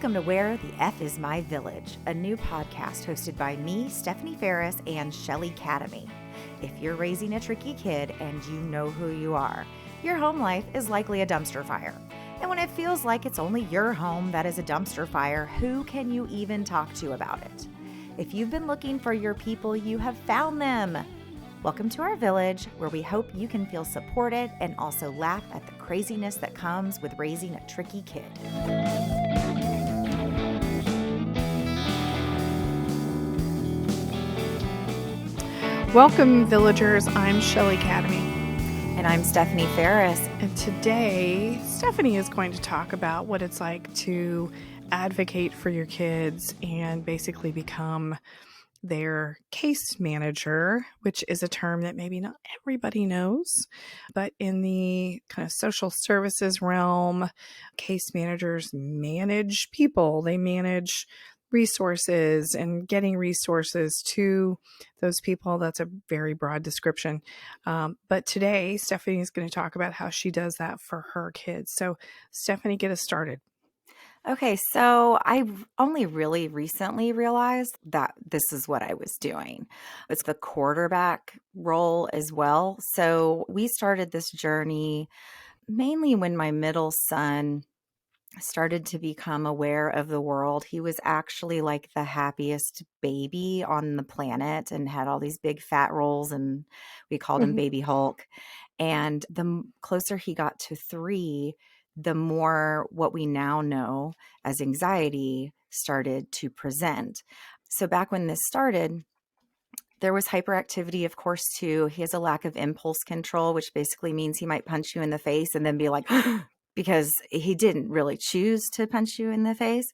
Welcome to Where the F Is My Village, a new podcast hosted by me, Stefanie Ferris, and Shelly Academy. If you're raising a tricky kid and you know who you are, your home life is likely a dumpster fire. And when it feels like it's only your home that is a dumpster fire, who can you even talk to about it? If you've been looking for your people, you have found them. Welcome to our village, where we hope you can feel supported and also laugh at the craziness that comes with raising a tricky kid. Welcome, villagers. I'm Shelly Academy. And I'm Stefanie Ferris. And today, Stefanie is going to talk about what it's like to advocate for your kids and basically become their case manager, which is a term that maybe not everybody knows. But in the kind of social services realm, case managers manage people. They manage resources and getting resources to those people. That's a very broad description. But today, Stefanie is going to talk about how she does that for her kids. So, Stefanie, get us started. Okay, so I've only really recently realized that this is what I was doing. It's the quarterback role as well. So we started this journey mainly when my middle son started to become aware of the world. He was actually like the happiest baby on the planet and had all these big fat rolls, and we called him Baby Hulk. And the closer he got to 3, the more what we now know as anxiety started to present. So back when this started, there was hyperactivity, of course, too. He has a lack of impulse control, which basically means he might punch you in the face and then be like, because he didn't really choose to punch you in the face.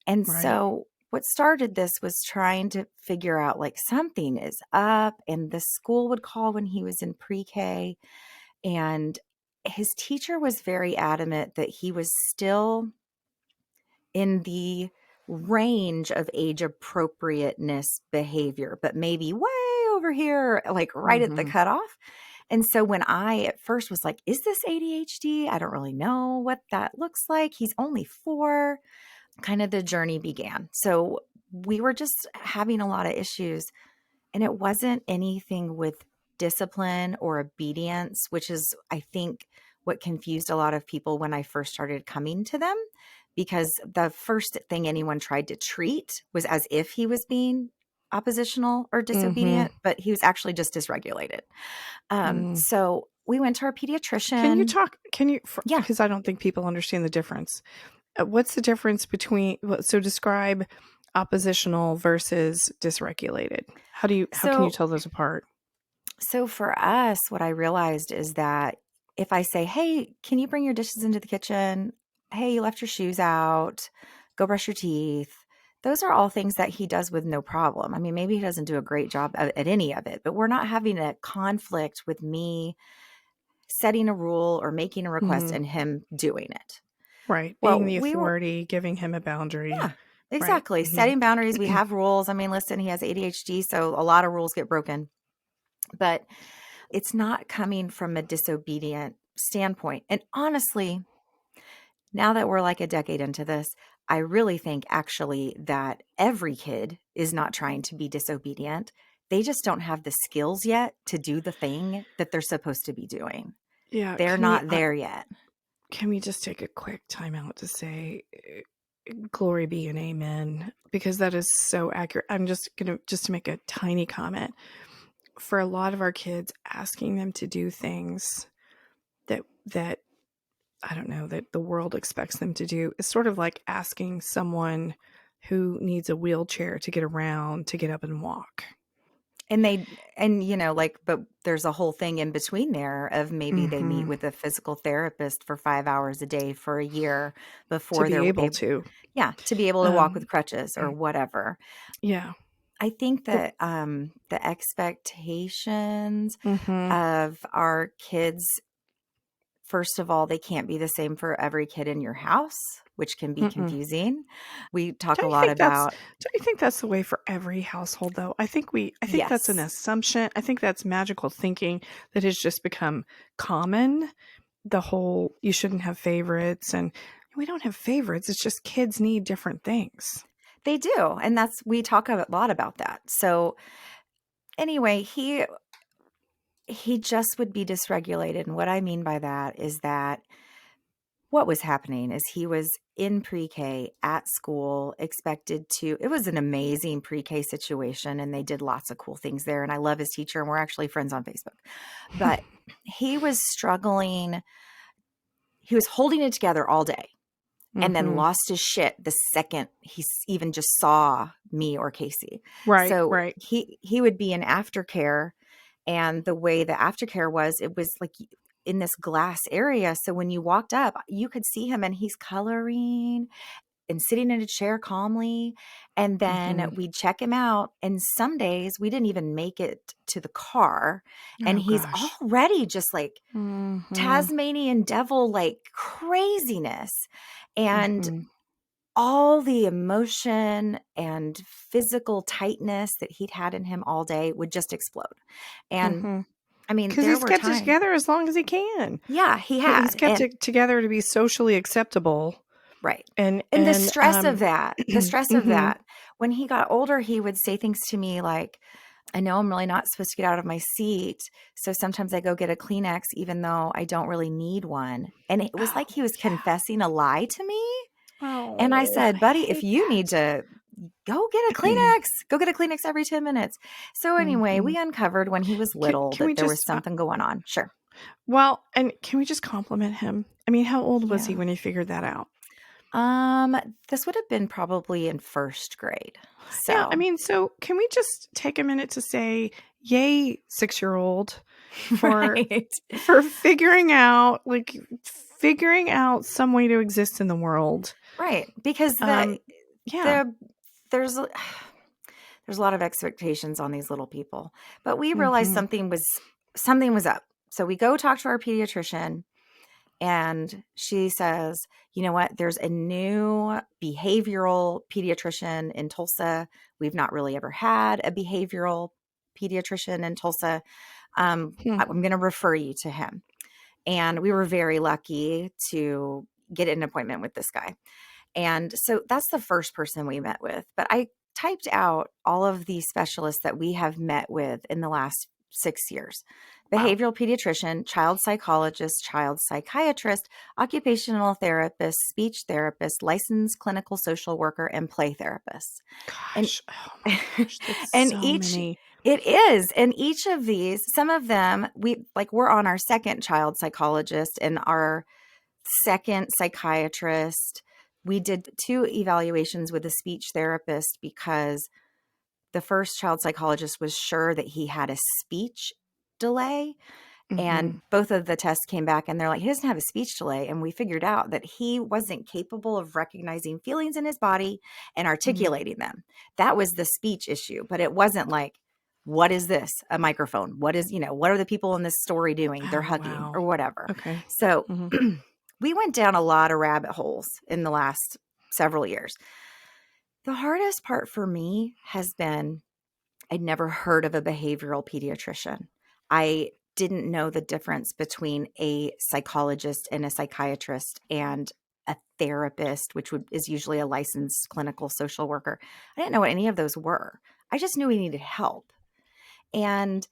And Right. so what started this was trying to figure out like something is up. And the school would call when he was in pre-K. And his teacher was very adamant that he was still in the range of age appropriateness behavior, but maybe way over here, like right at the cutoff. And so when I at first was like, is this ADHD? I don't really know what that looks like. He's only 4. Kind of the journey began. So we were just having a lot of issues, and it wasn't anything with discipline or obedience, which is, I think, what confused a lot of people when I first started coming to them, because the first thing anyone tried to treat was as if he was being oppositional or disobedient, but he was actually just dysregulated. So we went to our pediatrician. Yeah, because I don't think people understand the difference. What's the difference between, so describe oppositional versus dysregulated. How can you tell those apart? So for us, what I realized is that if I say, hey, can you bring your dishes into the kitchen? Hey, you left your shoes out. Go brush your teeth. Those are all things that he does with no problem. I mean, maybe he doesn't do a great job at any of it, but we're not having a conflict with me setting a rule or making a request and him doing it. Right. Being the authority, giving him a boundary. Yeah, exactly. Right. Setting boundaries. We have rules. I mean, listen, he has ADHD, so a lot of rules get broken. But it's not coming from a disobedient standpoint. And honestly, now that we're like a decade into this, I really think actually that every kid is not trying to be disobedient. They just don't have the skills yet to do the thing that they're supposed to be doing. Yeah. They're not there yet. Can we just take a quick time out to say glory be and amen? Because that is so accurate. I'm just going to make a tiny comment. For a lot of our kids, asking them to do things that I don't know, that the world expects them to do is sort of like asking someone who needs a wheelchair to get around to get up and walk. But there's a whole thing in between there of maybe they meet with a physical therapist for 5 hours a day for a year before they're able to. Yeah, to be able to walk with crutches or whatever. Yeah. I think that the expectations of our kids, first of all, they can't be the same for every kid in your house, which can be confusing. We talk a lot about. Don't you think that's the way for every household, though? I think Yes. that's an assumption. I think that's magical thinking that has just become common. The whole you shouldn't have favorites, and We don't have favorites. It's just kids need different things. They do, and we talk a lot about that. So anyway, he just would be dysregulated, and what I mean by that is that what was happening is he was in pre-K at school, expected to it was an amazing pre-K situation, and they did lots of cool things there, and I love his teacher, and we're actually friends on Facebook. But he was struggling. He was holding it together all day and then Mm-hmm. lost his shit the second he even just saw me or Casey. Right, So right. he would be in aftercare, and the way the aftercare was, it was like in this glass area. So when you walked up, you could see him and he's coloring and sitting in a chair calmly. And then Mm-hmm. we'd check him out. And some days we didn't even make it to the car. And Oh he's gosh. already just like Mm-hmm. Tasmanian devil, like craziness. And Mm-hmm. all the emotion and physical tightness that he'd had in him all day would just explode. And Mm-hmm. I mean, Because there he's were kept it times. together as long as he can. Yeah, he He's had. kept And it together to be socially acceptable. right. And And the stress of mm-hmm. that, when he got older, he would say things to me like, I know I'm really not supposed to get out of my seat. So sometimes I go get a Kleenex, even though I don't really need one. And it was like Oh he was yeah. confessing a lie to me. And I Oh, said, I buddy, if hate you need to go get a Kleenex every 10 minutes. So anyway, mm-hmm. we uncovered when he was little Can we that there was just something going on. Sure. well, and can we just compliment him? I mean, how old was he Yeah. when he figured that out? Um, this would have been probably in first grade. Yeah, I So, mean, so can we just take a minute to say, yay, 6-year-old, for right. figuring out some way to exist in the world. Right. Because Um, yeah. the there's a- there's a lot of expectations on these little people. But we realized Mm-hmm. something was up. So we go talk to our pediatrician. And she says, you know what? There's a new behavioral pediatrician in Tulsa. We've not really ever had a behavioral pediatrician in Tulsa. Hmm. I'm going to refer you to him. And we were very lucky to get an appointment with this guy. And so that's the first person we met with. But I typed out all of these specialists that we have met with in the last 6 years: Wow. behavioral pediatrician, child psychologist, child psychiatrist, occupational therapist, speech therapist, licensed clinical social worker, and play therapist. And Gosh. Oh my gosh. That's and so each many. it is. And each of these, some of them, we're on our second child psychologist and our second psychiatrist. We did 2 evaluations with a speech therapist because the first child psychologist was sure that he had a speech delay. Mm-hmm. And both of the tests came back and they're like, he doesn't have a speech delay. And we figured out that he wasn't capable of recognizing feelings in his body and Mm. articulating them. That was the speech issue. But it wasn't like, what is this? A microphone? What are the people in this story doing? They're Oh, hugging wow. or whatever. Okay. So Mm-hmm. we went down a lot of rabbit holes in the last several years. The hardest part for me has been I'd never heard of a behavioral pediatrician. I didn't know the difference between a psychologist and a psychiatrist and a therapist, which is usually a licensed clinical social worker. I didn't know what any of those were. I just knew we needed help. And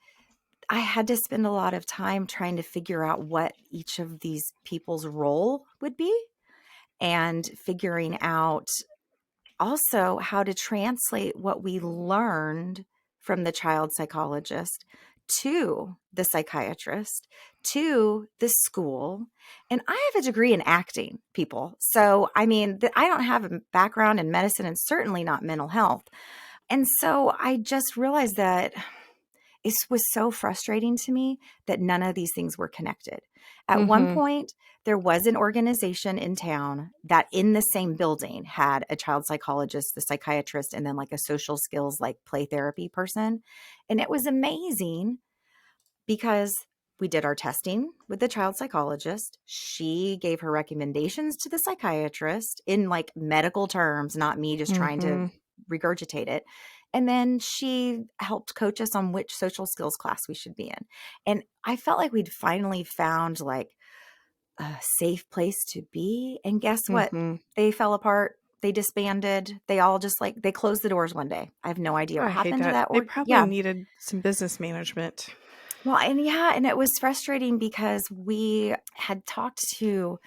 I had to spend a lot of time trying to figure out what each of these people's role would be and figuring out also how to translate what we learned from the child psychologist to the psychiatrist to the school. And I have a degree in acting, people. So, I mean, I don't have a background in medicine and certainly not mental health. And so I just realized that it was so frustrating to me that none of these things were connected. At one Mm-hmm. point, there was an organization in town that in the same building had a child psychologist, the psychiatrist, and then like a social skills, like play therapy person. And it was amazing because we did our testing with the child psychologist. She gave her recommendations to the psychiatrist in like medical terms, not me just trying to Mm-hmm. regurgitate it. And then she helped coach us on which social skills class we should be in. And I felt like we'd finally found like a safe place to be. And guess what? Mhm. They fell apart. They disbanded. They all just like, they closed the doors one day. I have no idea Oh, what I hate happened to that. that. They Or, probably yeah. needed some business management. Well, and yeah, and it was frustrating because we had talked to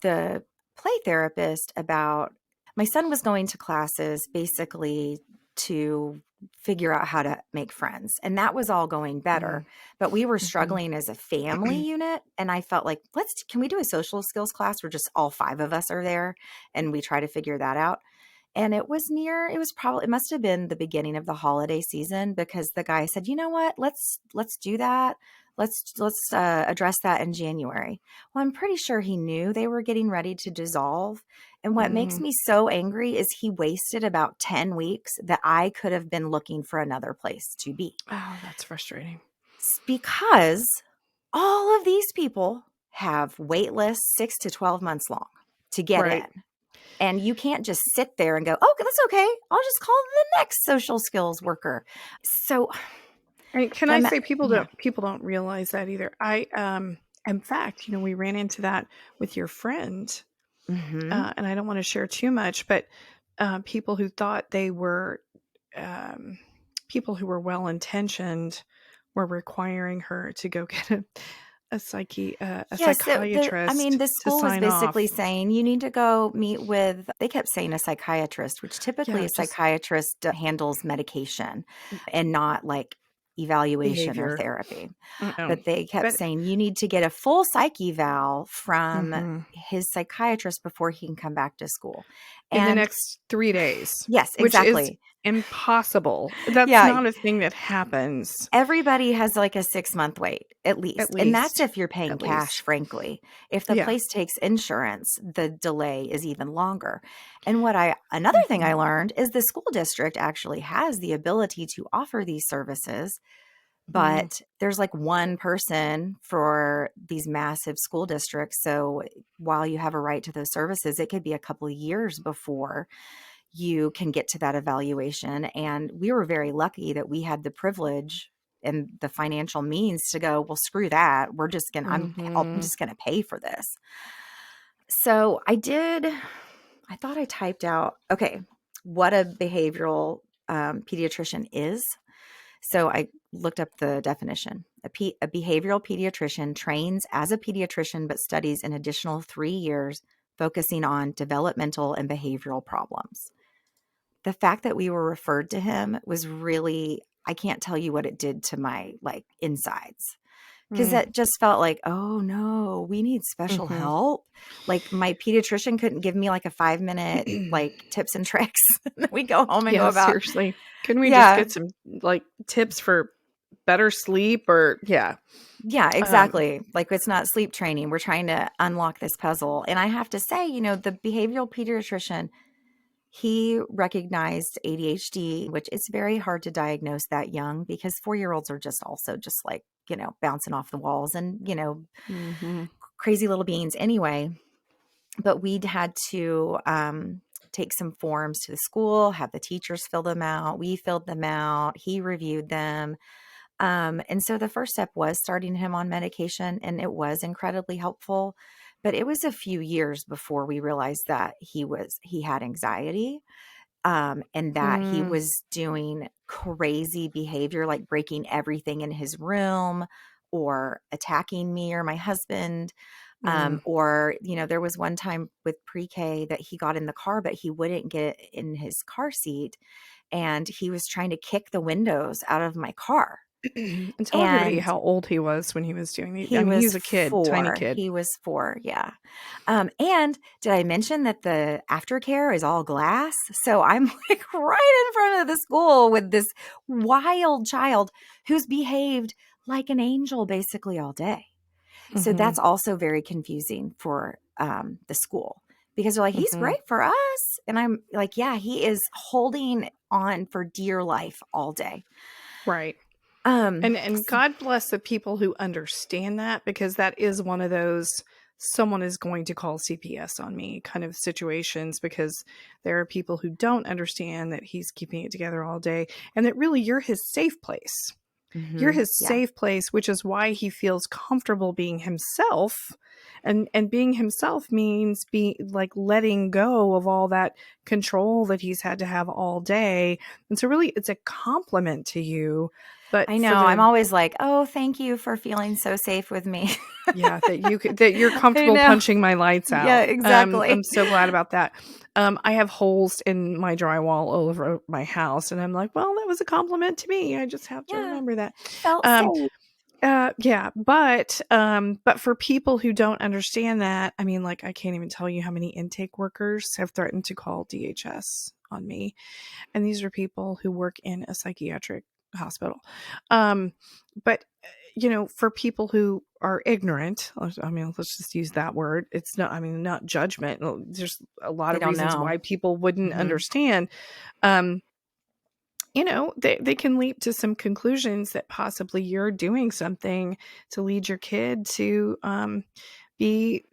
the play therapist about my son was going to classes basically to figure out how to make friends. And that was all going better. Mm. But we were Mhm. struggling as a family unit. And I felt like, can we do a social skills class where just all 5 of us are there and we try to figure that out? And it must have been the beginning of the holiday season because the guy said, you know what, let's do that. Let's address that in January. Well, I'm pretty sure he knew they were getting ready to dissolve. And what makes Mm. me so angry is he wasted about 10 weeks that I could have been looking for another place to be. Oh, that's frustrating. Because all of these people have wait lists 6 to 12 months long to get Right. in. And you can't just sit there and go, oh, that's okay. I'll just call the next social skills worker. So, I mean, can I the, say yeah. people don't realize that either. In fact, we ran into that with your friend, Mm-hmm. and I don't want to share too much, but people who thought they were um, people who were well intentioned were requiring her to go get a Yes. psychiatrist The to school was sign basically off. saying you need to go meet with, they kept saying a psychiatrist, which typically Yeah, a just psychiatrist handles medication and not like evaluation or behavior. therapy. Oh, But they kept but saying you need to get a full psych eval from mhm. his psychiatrist before he can come back to school. In the And next 3 days, yes, which is exactly. impossible. That's Yeah. not a thing that happens, Everybody has like a 6-month wait at at least. And that's least. if you're paying At cash, least. frankly. If the Yeah. place takes insurance, the delay is even longer. And another thing I Mhm. learned is the school district actually has the ability to offer these services, Mm. but there's like one person for these massive school districts. So while you have a right to those services, it could be a couple of years before you can get to that evaluation. And we were very lucky that we had the privilege and the financial means to go, well, screw that. I'm Mhm. just going to pay for this. So I thought I typed out, okay, what a behavioral pediatrician is. So I looked up the definition. A behavioral pediatrician trains as a pediatrician, but studies an additional 3 years, focusing on developmental and behavioral problems. The fact that we were referred to him was really, I can't tell you what it did to my like insides. Because Mm. that just felt like, oh no, we need special Mhm. help. Like my pediatrician couldn't give me like a 5 minute like tips and tricks. We go home and go Yeah, about, seriously. Can we just yeah, get some, like, tips for better sleep or yeah. yeah, Um, exactly. Like it's not sleep training. We're trying to unlock this puzzle. And I have to say, the behavioral pediatrician, he recognized ADHD, which it's very hard to diagnose that young because 4-year-olds are just also just like, bouncing off the walls and, mhm. crazy little beings anyway. But we'd had to take some forms to the school, have the teachers fill them out. We filled them out. He reviewed them. And so the first step was starting him on medication, and it was incredibly helpful. But it was a few years before we realized that he had anxiety, and that he Mm. was doing crazy behavior, like breaking everything in his room or attacking me or my husband. Mm. Or, there was one time with pre-K that he got in the car, but he wouldn't get in his car seat. And he was trying to kick the windows out of my car. And tell everybody And how old he was when he was doing I he mean, he was was a kid, tiny 4. kid. He was 4, yeah. And did I mention that the aftercare is all glass? So I'm like right in front of the school with this wild child who's behaved like an angel basically all day. So Mhm. that's also very confusing for the school because they're like, he's Mhm. great for us. And I'm like, yeah, he is holding on for dear life all day. Right. Um, And God bless the people who understand that, because that is one of those someone is going to call CPS on me kind of situations, because there are people who don't understand that he's keeping it together all day and that really you're his safe place. You're his yeah. safe place, which is why he feels comfortable being himself And being himself means being like letting go of all that control that he's had to have all day. And so really it's a compliment to you, but I for know. I'm the always like, "Oh, thank you for feeling so safe with me." yeah, that you're I comfortable know. punching my lights Yeah, out. I'm exactly. so glad about that. I have holes in my drywall all over my house, and I'm like, well, that was a compliment to me. I just have to Yeah, remember that. felt Um, safe. yeah, but for people who don't understand that, I mean, like, I can't even tell you how many intake workers have threatened to call DHS on me, and these are people who work in a psychiatric hospital. Um, but for people who are ignorant, I mean, let's just use that word. It's not, I mean, not judgment. There's a lot They of don't reasons know. why people wouldn't Mhm. understand. Um, they can leap to some conclusions that possibly you're doing something to lead your kid to be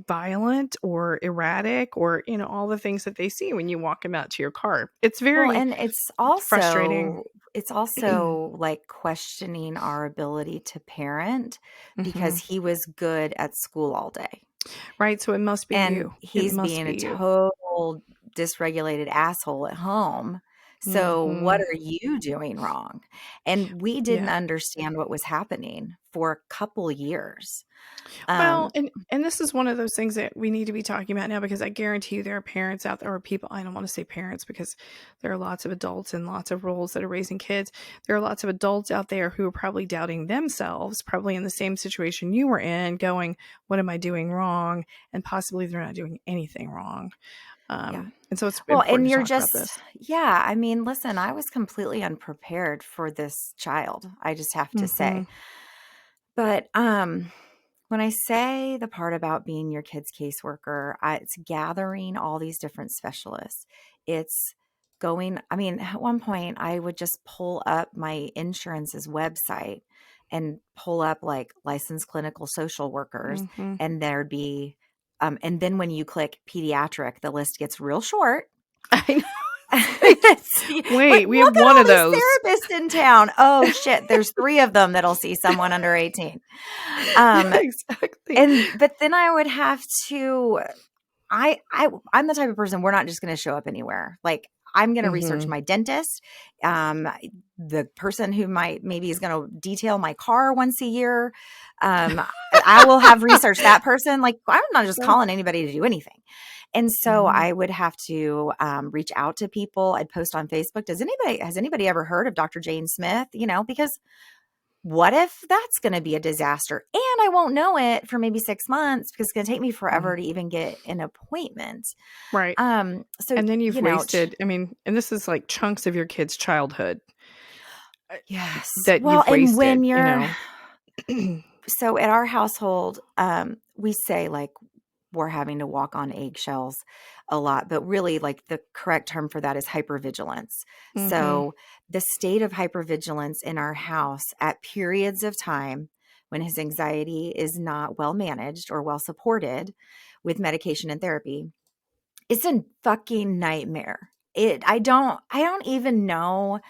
violent or erratic, or all the things that they see when you walk them out to your car. It's Well, very and it's frustrating. also it's also, like, questioning our ability to parent because Hmm. he was good at school all day, Right, so it must be and you. It he's must being a be you. total dysregulated asshole at home. So what Mhm. are you doing wrong? And we didn't Yeah. understand what was happening for a couple years. Well, Um, and this is one of those things that we need to be talking about now, because I guarantee you there are parents out there, or people, I don't want to say parents because there are lots of adults and lots of roles that are raising kids. There are lots of adults out there who are probably doubting themselves, probably in the same situation you were in, going, what am I doing wrong? And possibly they're not doing anything wrong. yeah. And so it's Well, and important to you're talk about just this. yeah, I mean, listen, I was completely unprepared for this child, I just have to say. Mhm. But, when I say the part about being your kid's caseworker, it's gathering all these different specialists. It's going I mean, at one point, I would just pull up my insurance's website and pull up, like, licensed clinical social workers, Mhm. and there'd be and then when you click pediatric, the list gets real short. I know. It's like, It's like, wait, we have "Look at one all of these those. therapists in town." Oh, shit, there's 3 of them that'll see someone under 18. Yeah, Um, exactly. but then I would have to I'm the type of person, we're not just gonna show up anywhere. Like, I'm gonna research Mhm. my dentist, the person who might maybe is gonna detail my car once a year. I will have researched that person. Like, I'm not just calling anybody to do anything. And so Mhm. I would have to, reach out to people. I'd post on Facebook, has anybody ever heard of Dr. Jane Smith? Because what if that's going to be a disaster and I won't know it for maybe 6 months because it's going to take me Mm. forever to even get an appointment. Right. So, And then you've wasted, I mean, and this is like chunks of your kid's childhood, uh, yes. that Well, you've and when wasted. you're so at our household, we say like we're having to walk on eggshells a lot, but really like the correct term for that is hypervigilance. Mhm. So the state of hypervigilance in our house at periods of time when his anxiety is not well managed or well supported with medication and therapy, it's a fucking nightmare. I don't even know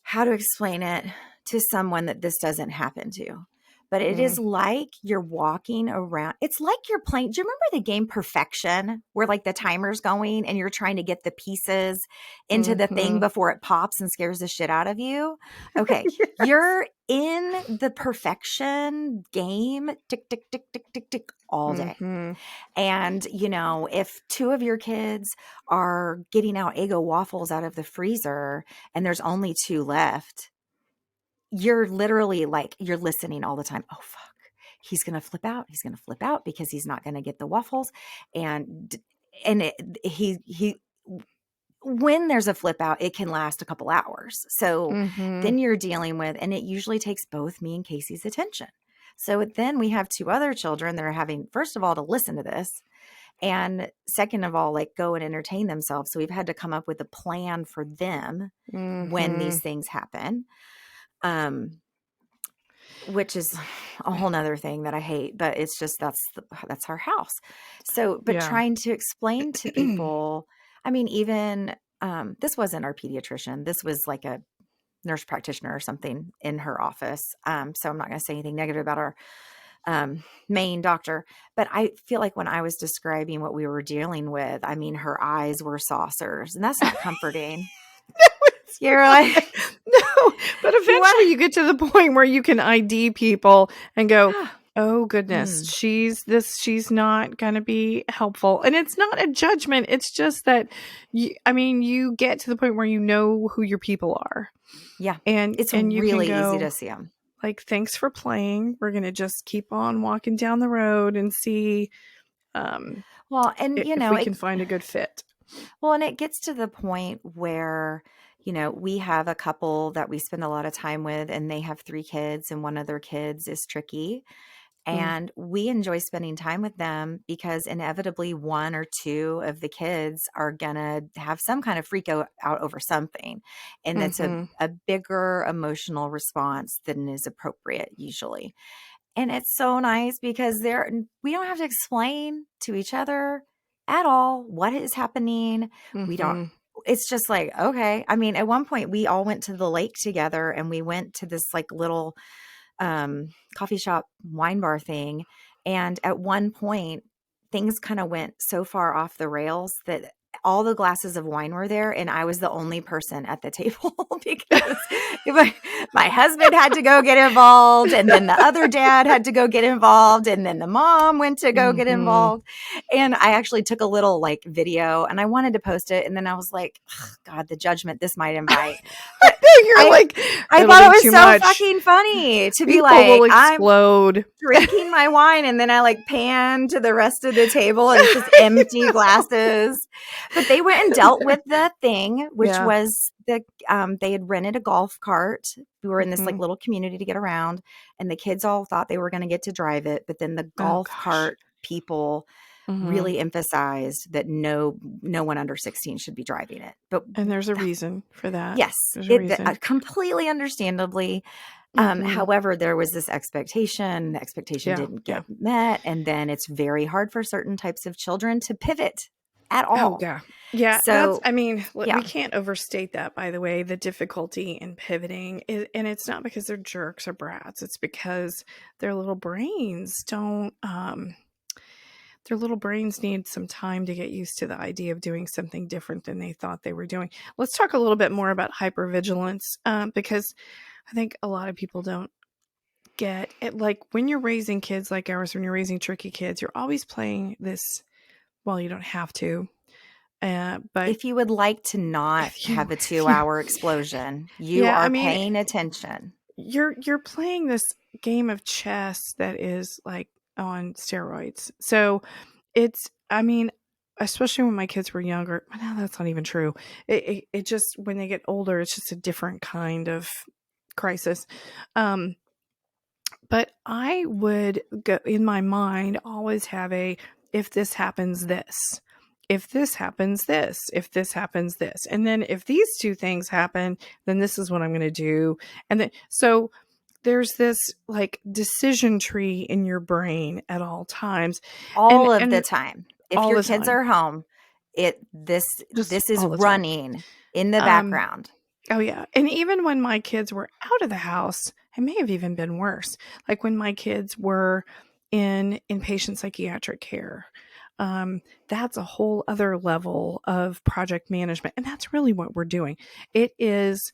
how to explain it to someone that this doesn't happen to. But it is Mm. like you're walking around. It's like you're playing. Do you remember the game Perfection where like the timer's going and you're trying to get the pieces into the thing Mhm. before it pops and scares the shit out of you? Okay. Yes. You're in the perfection game, tick, tick, tick, tick, tick, tick, all day. Mhm. And, if two of your kids are getting out Eggo waffles out of the freezer and there's only two left, you're literally like, you're listening all the time. Oh, fuck. He's going to flip out. He's going to flip out because he's not going to get the waffles. And, and when there's a flip out, it can last a couple hours. So Mhm. then you're dealing with, and it usually takes both me and Casey's attention. So then we have two other children that are having, first of all, to listen to this and second of all, like go and entertain themselves. So we've had to come up with a plan for them when these Mhm. things happen. Um, which is a whole nother thing that I hate, but it's just that's our house. So, but Yeah. trying to explain to people, I mean, even this wasn't our pediatrician. This was like a nurse practitioner or something in her office. So I'm not going to say anything negative about her. main doctor. But I feel like when I was describing what we were dealing with, I mean, her eyes were saucers, and that's not comforting. It's You're not. like, No, but you want eventually you get to the point where you can ID people and go, to, oh goodness, mm, she's not going to be helpful. And it's not a judgment. It's just that you get to the point where you know who your people are, yeah, and it's you can really easy go to see them. like, thanks for playing. We're going to just keep on walking down the road and see um, Well, and if we can find a good fit. well, and it gets to the point where, we have a couple that we spend a lot of time with, and they have 3 kids, and one of their kids is tricky. Mm, And we enjoy spending time with them because inevitably 1 or 2 of the kids are going to have some kind of freak out over something. And that's a, mm-hmm, a bigger emotional response than is appropriate usually. And it's so nice because we don't have to explain to each other at all what is happening. We don't mm-hmm, It's just like, okay. I mean, at one point we all went to the lake together, and we went to this like little coffee shop wine bar thing. And at one point, things kind of went so far off the rails that all the glasses of wine were there, and I was the only person at the table because my husband had to go get involved, and then the other dad had to go get involved, and then the mom went to go get mm-hmm. involved. And I actually took a little like video, and I wanted to post it, and then I was like, "Ugh, God, the judgment this might invite." But You're I like, I it'll thought be it was too so much. fucking funny to be People will like, I'm explode. drinking my wine, and then I like pan to the rest of the table, and it's just empty glasses. But they went and dealt with the thing, which Yeah. was they had rented a golf cart. We were in this like Mm-hmm. little community to get around, and the kids all thought they were going to get to drive it, but then the Oh golf gosh. cart people Mm-hmm. really emphasized that no one under 16 should be driving it. But And there's a reason for that. yes, There's a reason. completely understandably. Mm-hmm. However, there was this expectation. The expectation Yeah. didn't Yeah. get met, and then it's very hard for certain types of children to pivot at Oh all. yeah. Yeah. So, We yeah, can't overstate that, by the way, the difficulty in pivoting. And it's not because they're jerks or brats. It's because their little brains don't, their little brains need some time to get used to the idea of doing something different than they thought they were doing. Let's talk a little bit more about hypervigilance, because I think a lot of people don't get it. Like when you're raising kids like ours, when you're raising tricky kids, you're always playing this. Well, you don't have to, but if you would like to not have a if you, 2-hour explosion, you yeah, I are mean, paying attention. you're playing this game of chess that is like on steroids. So it's, I mean, especially when my kids were younger. No, that's not even true. It just, when they get older, it's just a different kind of crisis. Um, but I would go in my mind always have a, if this happens, this. If this happens, this. If this happens, this. And then if these two things happen, then this is what I'm going to do. And then, so there's this like decision tree in your brain at all times. All of the And time. If all your the kids time, are home, just this is all the time. running in the Um, background. Oh, yeah. And even when my kids were out of the house, it may have even been worse. Like when my kids were in inpatient psychiatric care, that's a whole other level of project management. And that's really what we're doing. It is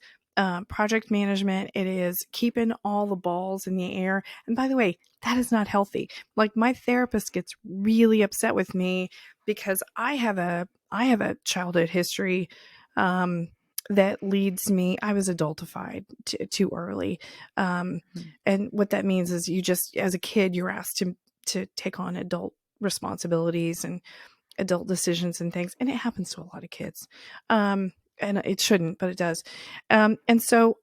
project management. It is keeping all the balls in the air. And by the way, that is not healthy. Like my therapist gets really upset with me because I have a childhood history. That leads me, I was adultified too early. Um, Mhm. and what that means is you just, as a kid, you're asked to take on adult responsibilities and adult decisions and things. And it happens to a lot of kids. And it shouldn't, but it does. And so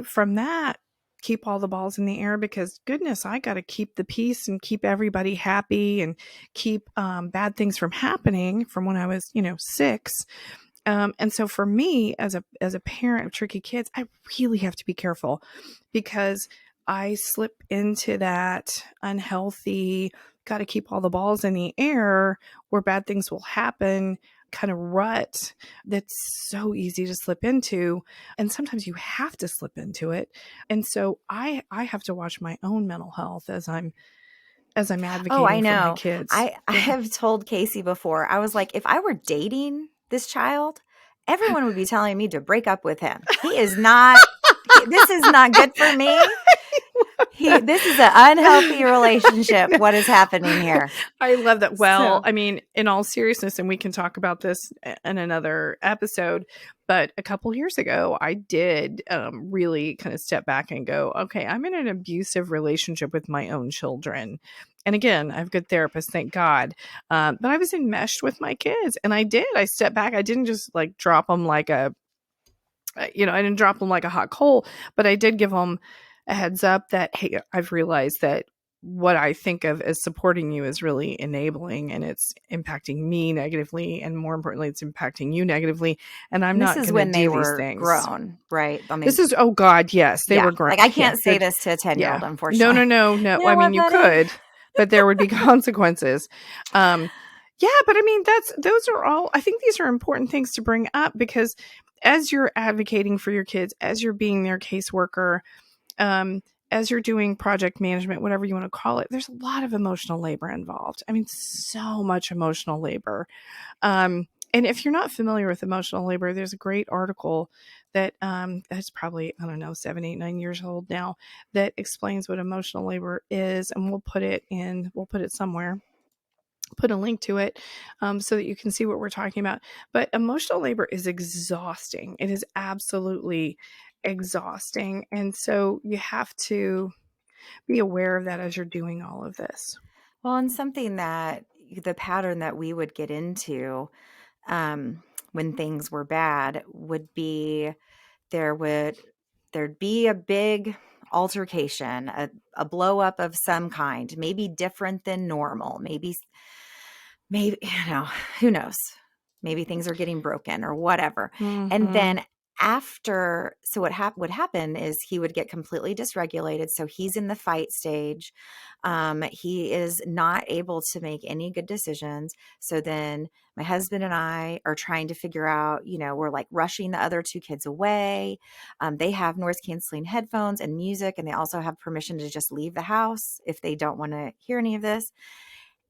from that, keep all the balls in the air because goodness, I got to keep the peace and keep everybody happy and keep bad things from happening from when I was, 6. And so for me as a parent of tricky kids, I really have to be careful because I slip into that unhealthy, got to keep all the balls in the air where bad things will happen kind of rut that's so easy to slip into. And sometimes you have to slip into it. And so I have to watch my own mental health as I'm as I'm Oh, I advocating for my know. kids. I Yeah. have told Casey before, I was like, if I were dating this child, everyone would be telling me to break up with him. He is not, this is not good for me. This is an unhealthy relationship. No. What is happening here? I love that. Well, So, I mean, in all seriousness, and we can talk about this in another episode, but a couple years ago, I did really kind of step back and go, okay, I'm in an abusive relationship with my own children. And again, I have good therapists, thank God. But I was enmeshed with my kids, and I stepped back. I didn't just like drop them like I didn't drop them like a hot coal, but I did give them a heads up that, hey, I've realized that what I think of as supporting you is really enabling, and it's impacting me negatively. And more importantly, it's impacting you negatively. And I'm and this not is going to when they do these were things. grown, right? I This mean, is, oh God, yes, they yeah, were grown. like I Yeah, can't say they're, this to a 10-year-old, yeah. No, unfortunately. no, no, no. You I know mean, what, you buddy? could, but there would be consequences. Um, yeah, but I mean, those are all, I think these are important things to bring up because as you're advocating for your kids, as you're being their caseworker, um, as you're doing project management, whatever you want to call it, there's a lot of emotional labor involved. I mean, so much emotional labor. And if you're not familiar with emotional labor, there's a great article that that's probably, I don't know, 7, 8, 9 years old now, that explains what emotional labor is, and we'll put it somewhere, put a link to it, so that you can see what we're talking about. But emotional labor is exhausting. It is absolutely exhausting, and so you have to be aware of that as you're doing all of this. Well, and something that the pattern that we would get into when things were bad would be there would there'd be a big altercation, a blow up of some kind, maybe different than normal, maybe who knows, maybe things are getting broken or whatever. And Mm-hmm. then after, so would happen is he would get completely dysregulated, so he's in the fight stage. He is not able to make any good decisions. So then my husband and I are trying to figure out, we're like rushing the other two kids away. They have noise canceling headphones and music, and they also have permission to just leave the house if they don't want to hear any of this.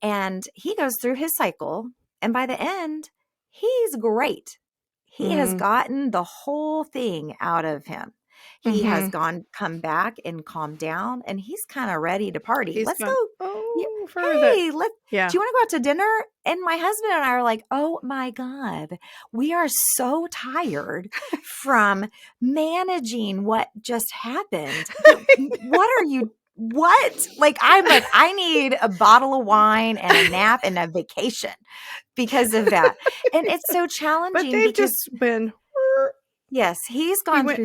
And he goes through his cycle, and by the end, he's great. He has Mm-hmm. gotten the whole thing out of him. He has Mm-hmm. come back and calmed down, and he's kind of ready to party. He's Let's go. gone You, over that. hey, Yeah. do you want to go out to dinner? And my husband and I are like, oh my God, we are so tired from managing what just happened. What are you what? Like, I'm like, I need a bottle of wine and a nap and a vacation because of that. And it's so But challenging they've because, just been, yes, he went,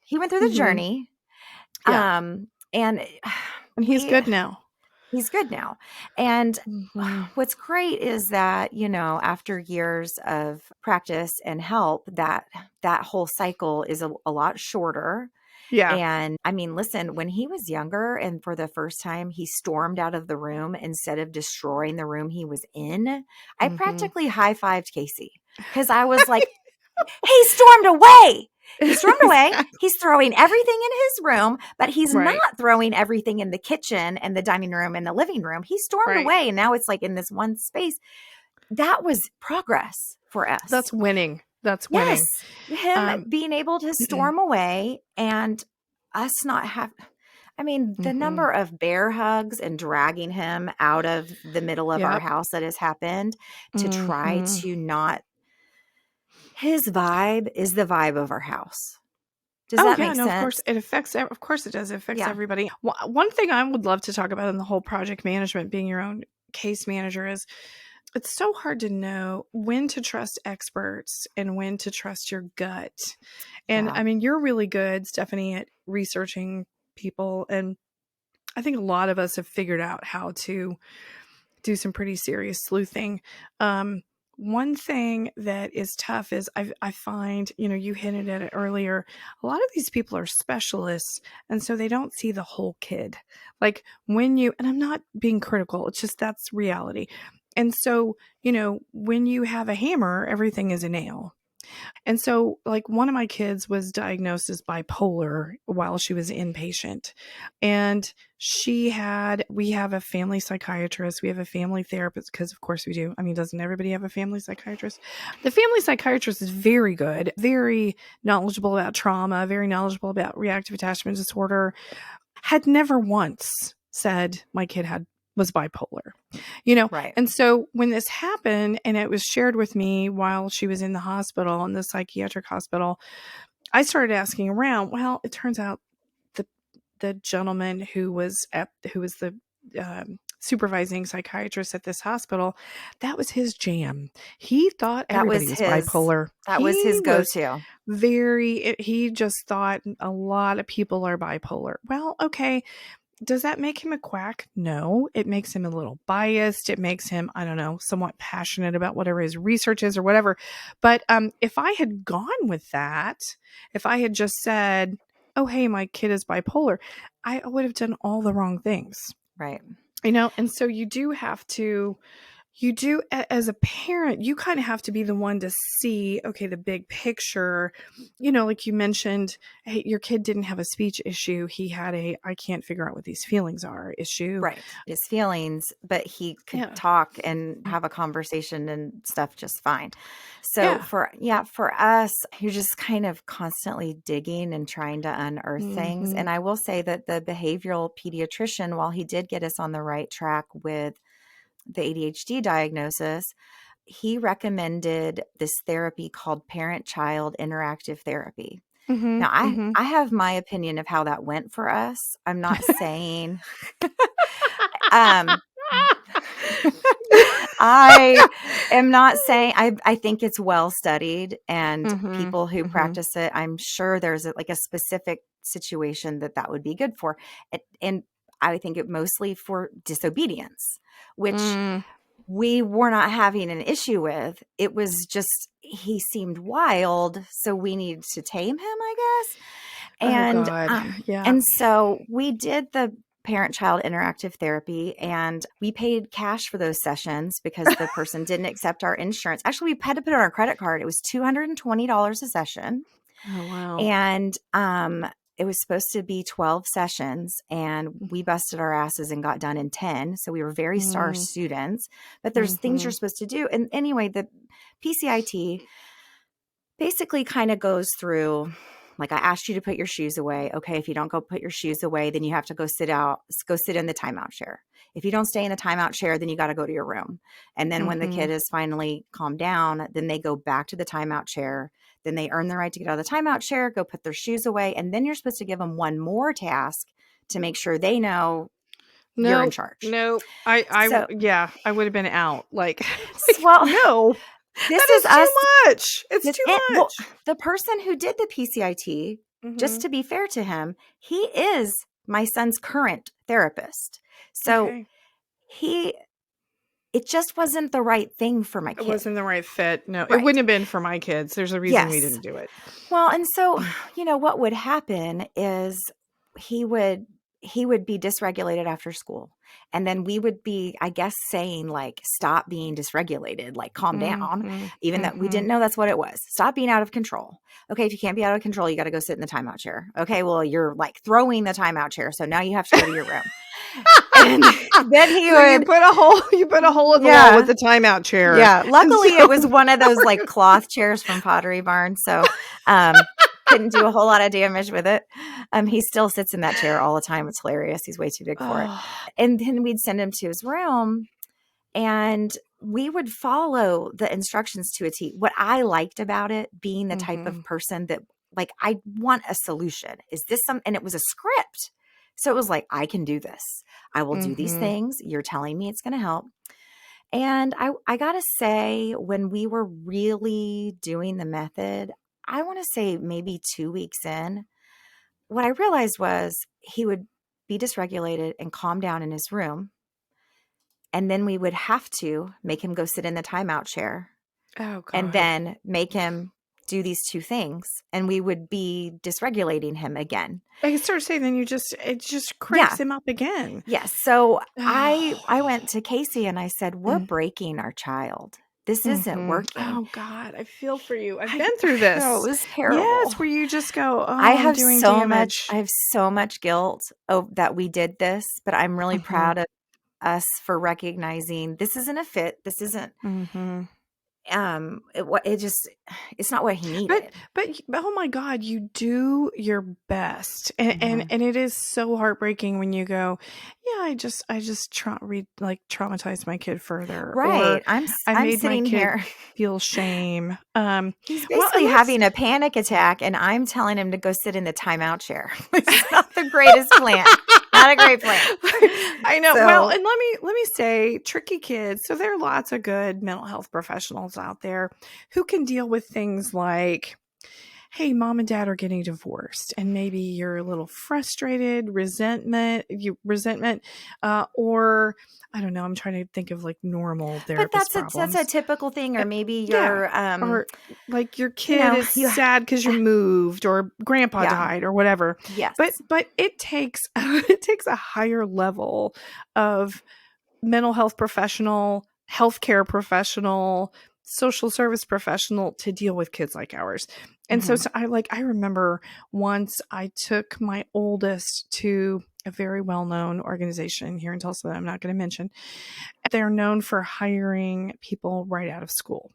he went through the mm-hmm. journey. Yeah. And And he's he good now. he's good now. And Mm-hmm. what's great is that, after years of practice and help, that whole cycle is a lot shorter. Yeah. And I mean, listen, when he was younger and for the first time he stormed out of the room instead of destroying the room he was in, I Mm-hmm. practically high-fived Casey because I was like, he stormed away. He stormed away. Exactly. He's throwing everything in his room, but he's Right. not throwing everything in the kitchen and the dining room and the living room. He stormed Right. away, and now it's like in this one space. That was progress for us. That's winning. That's Yes, winning. him Um, being able to storm away and us not have, I mean, the mm-hmm. number of bear hugs and dragging him out of the middle of our Yep. house that has happened to try Mm-hmm. to not, his vibe is the vibe of our house. Does Oh that yeah, make no, of course sense? it affects. Of course it does. It affects Yeah. everybody. One thing I would love to talk about in the whole project management, being your own case manager, is it's so hard to know when to trust experts and when to trust your gut. And Yeah. I mean, you're really good, Stephanie, at researching people, and I think a lot of us have figured out how to do some pretty serious sleuthing. Um, One thing that is tough is I find, you hinted at it earlier, a lot of these people are specialists, and so they don't see the whole kid. Like and I'm not being critical, it's just that's reality. And so, when you have a hammer, everything is a nail. And so, like, one of my kids was diagnosed as bipolar while she was inpatient. And we have a family psychiatrist, we have a family therapist, because of course we do. I mean, doesn't everybody have a family psychiatrist? The family psychiatrist is very good, very knowledgeable about trauma, very knowledgeable about reactive attachment disorder, had never once said my kid was bipolar, Right. and so when this happened and it was shared with me while she was in the hospital, in the psychiatric hospital, I started asking around. Well, it turns out the gentleman who was the supervising psychiatrist at this hospital, that was his jam. He thought That everybody was was his bipolar. that was his go-to. He just thought a lot of people are bipolar. Well, okay, does that make him a quack? No. It makes him a little biased. It makes him, I don't know, somewhat passionate about whatever his research is or whatever. But if I had gone with that, if I had just said, oh, hey, my kid is bipolar, I would have done all the wrong things. Right. And so as a parent, you kind of have to be the one to see, okay, the big picture. Like you mentioned, hey, your kid didn't have a speech issue. He had I can't figure out what these feelings are issue. Right. His feelings, but he could Yeah. talk and have a conversation and stuff just fine. So Yeah. for us, you're just kind of constantly digging and trying to unearth things. Mm-hmm. And I will say that the behavioral pediatrician, while he did get us on the right track with the ADHD diagnosis, he recommended this therapy called parent-child interactive therapy. Mm-hmm. Now, Mm-hmm. I have my opinion of how that went for us. I'm not saying um I am not saying I think it's well studied, and Mm-hmm. people who Mm-hmm. practice it, I'm sure there's like a specific situation that would be good for. And I think it mostly for disobedience, which Mm. we were not having an issue with. It was just he seemed wild, so we needed to tame him, I guess. Oh And God. Yeah. and so we did the parent-child interactive therapy, and we paid cash for those sessions because the person didn't accept our insurance. Actually, we had to put it on our credit card. It was $220 a session. Oh wow. And it was supposed to be 12 sessions, and we busted our asses and got done in 10. So we were very star Mm. students, but there's things Mm-hmm. you're supposed to do. And anyway, the PCIT basically kind of goes through, like, I asked you to put your shoes away. Okay, if you don't go put your shoes away, then you have to go sit in the timeout chair. If you don't stay in the timeout chair, then you got to go to your room. And then when the Mm-hmm. kid is finally calmed down, then they go back to the timeout chair. Then they earn the right to get out of the timeout chair, go put their shoes away. And then you're supposed to give them one more task to make sure they know you're in Nope. charge. Nope. So, Yeah, I would have been out. Like, well, no, this that is is too us. much. It's too Well, much. the person who did the PCIT, just Mm-hmm. to be fair to him, he is my son's current therapist. So Okay. it just wasn't the right thing for my It kid. wasn't the right fit. No, it Right. wouldn't have been for my kids. There's a reason we Yes. didn't do it. Well, and so, what would happen is he would be dysregulated after school. And then we would be, I guess, saying like, stop being dysregulated, like calm down, Mm-hmm. even though we Mm-hmm. didn't know that's what it was. Stop being out of control. Okay, if you can't be out of control, you got to go sit in the timeout chair. Okay, well, you're like throwing the timeout chair. So now you have to go to your room. And then he So would, you put a hole in the wall yeah. with the timeout chair. Yeah. And Luckily, so it was one of those like cloth chairs from Pottery Barn. So couldn't do a whole lot of damage with it. He still sits in that chair all the time. It's hilarious. He's way too big for it. oh, And then we'd send him to his room, and we would follow the instructions to a T. What I liked about it, being the type mm-hmm. of person that, like, I want a solution. Is this and it was a script. So it was like, I can do this. I will do these Mm-hmm. things. You're telling me it's going to help. And I got to say, when we were really doing the method, I want to say maybe 2 weeks in, what I realized was he would be dysregulated and calm down in his room. And then we would have to make him go sit in the timeout chair Oh and God. then make him do these two things. And we would be dysregulating him again. I can start saying then it just Yeah. cranks him up again. Yes. So I Oh. went to Casey and I said, we're breaking our child. This isn't Mhm. working. Oh god, I feel for you. I've I been through know, this. it was terrible. Yes, where you just go, "Oh, I'm doing I damage." have so much guilt that we did this, but I'm really Mhm. proud of us for recognizing this isn't a fit. This isn't, Mhm. it just, it's not what he But needed. but oh my god, you do your best. And Mhm. it is so heartbreaking when you go, "Yeah, I just traumatized my kid further," Right. or "I I'm made my sitting kid here. feel shame." He's Well, basically let's having a panic attack, and I'm telling him to go sit in the timeout chair. It's not the greatest plan. Not a great plan. I know. Well, So and let me say, tricky kids. So there are lots of good mental health professionals out there who can deal with things like, hey, mom and dad are getting divorced, and maybe you're a little frustrated, resentment, or I don't know. I'm trying to think of like normal but therapist that's a problems. typical thing, or maybe Yeah. you're, Or like your kid is you sad because you moved or grandpa yeah. died or whatever. Yes. But it takes it takes a higher level of mental health professional, healthcare professional, social service professional to deal with kids like ours. And so, Mhm. I remember once I took my oldest to a very well-known organization here in Tulsa that I'm not going to mention. They're known for hiring people right out of school.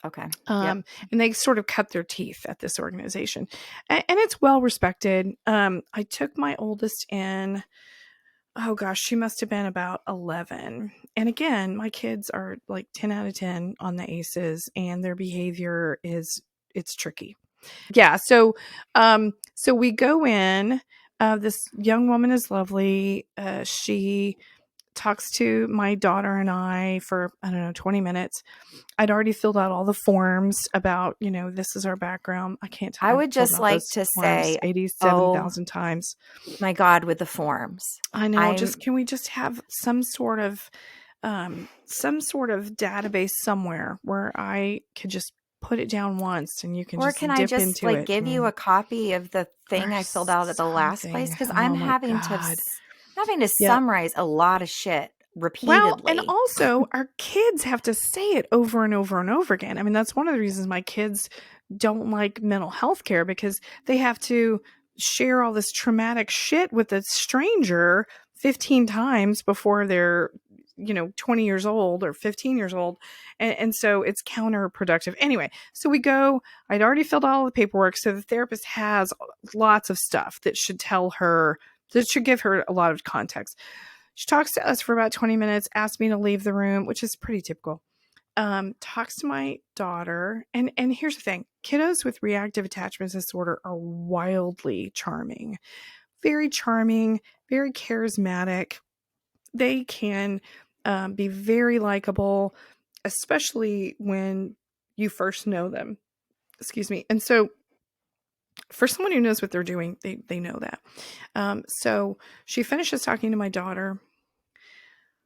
Okay. Yep. Um, and they sort of cut their teeth at this organization, and it's well respected. I took my oldest in. Oh gosh, she must have been about 11. And again, my kids are like 10 out of 10 on the ACEs, and their behavior is it's tricky. Yeah. So we go in. This young woman is lovely. She talks to my daughter and I for, I don't know, 20 minutes. I'd already filled out all the forms about, this is our background. I can't tell. I I've would filled just out like those to forms say, "Oh 87,000 times. my god," with the forms. I know. I'm Just can we just have some sort of database somewhere where I could just put it down once and you can or just can I dip just, into like, it give you and a copy of the thing or I filled out at the last place? something. Because Oh my God. having to Yep. summarize a lot of shit Well, and repeatedly. also our kids have to say it over and over and over again. I mean, that's one of the reasons my kids don't like mental health care, because they have to share all this traumatic shit with a stranger 15 times before they're 20 years old or 15 years old, and so it's counterproductive. Anyway, so we go. I'd already filled out all the paperwork, so the therapist has lots of stuff that should tell her, that should give her a lot of context. She talks to us for about 20 minutes, asks me to leave the room, which is pretty typical. Talks to my daughter. And here's the thing, kiddos with reactive attachment disorder are wildly charming, very charismatic. They can be very likable, especially when you first know them. Excuse me. And so, for someone who knows what they're doing, they know that. So she finishes talking to my daughter.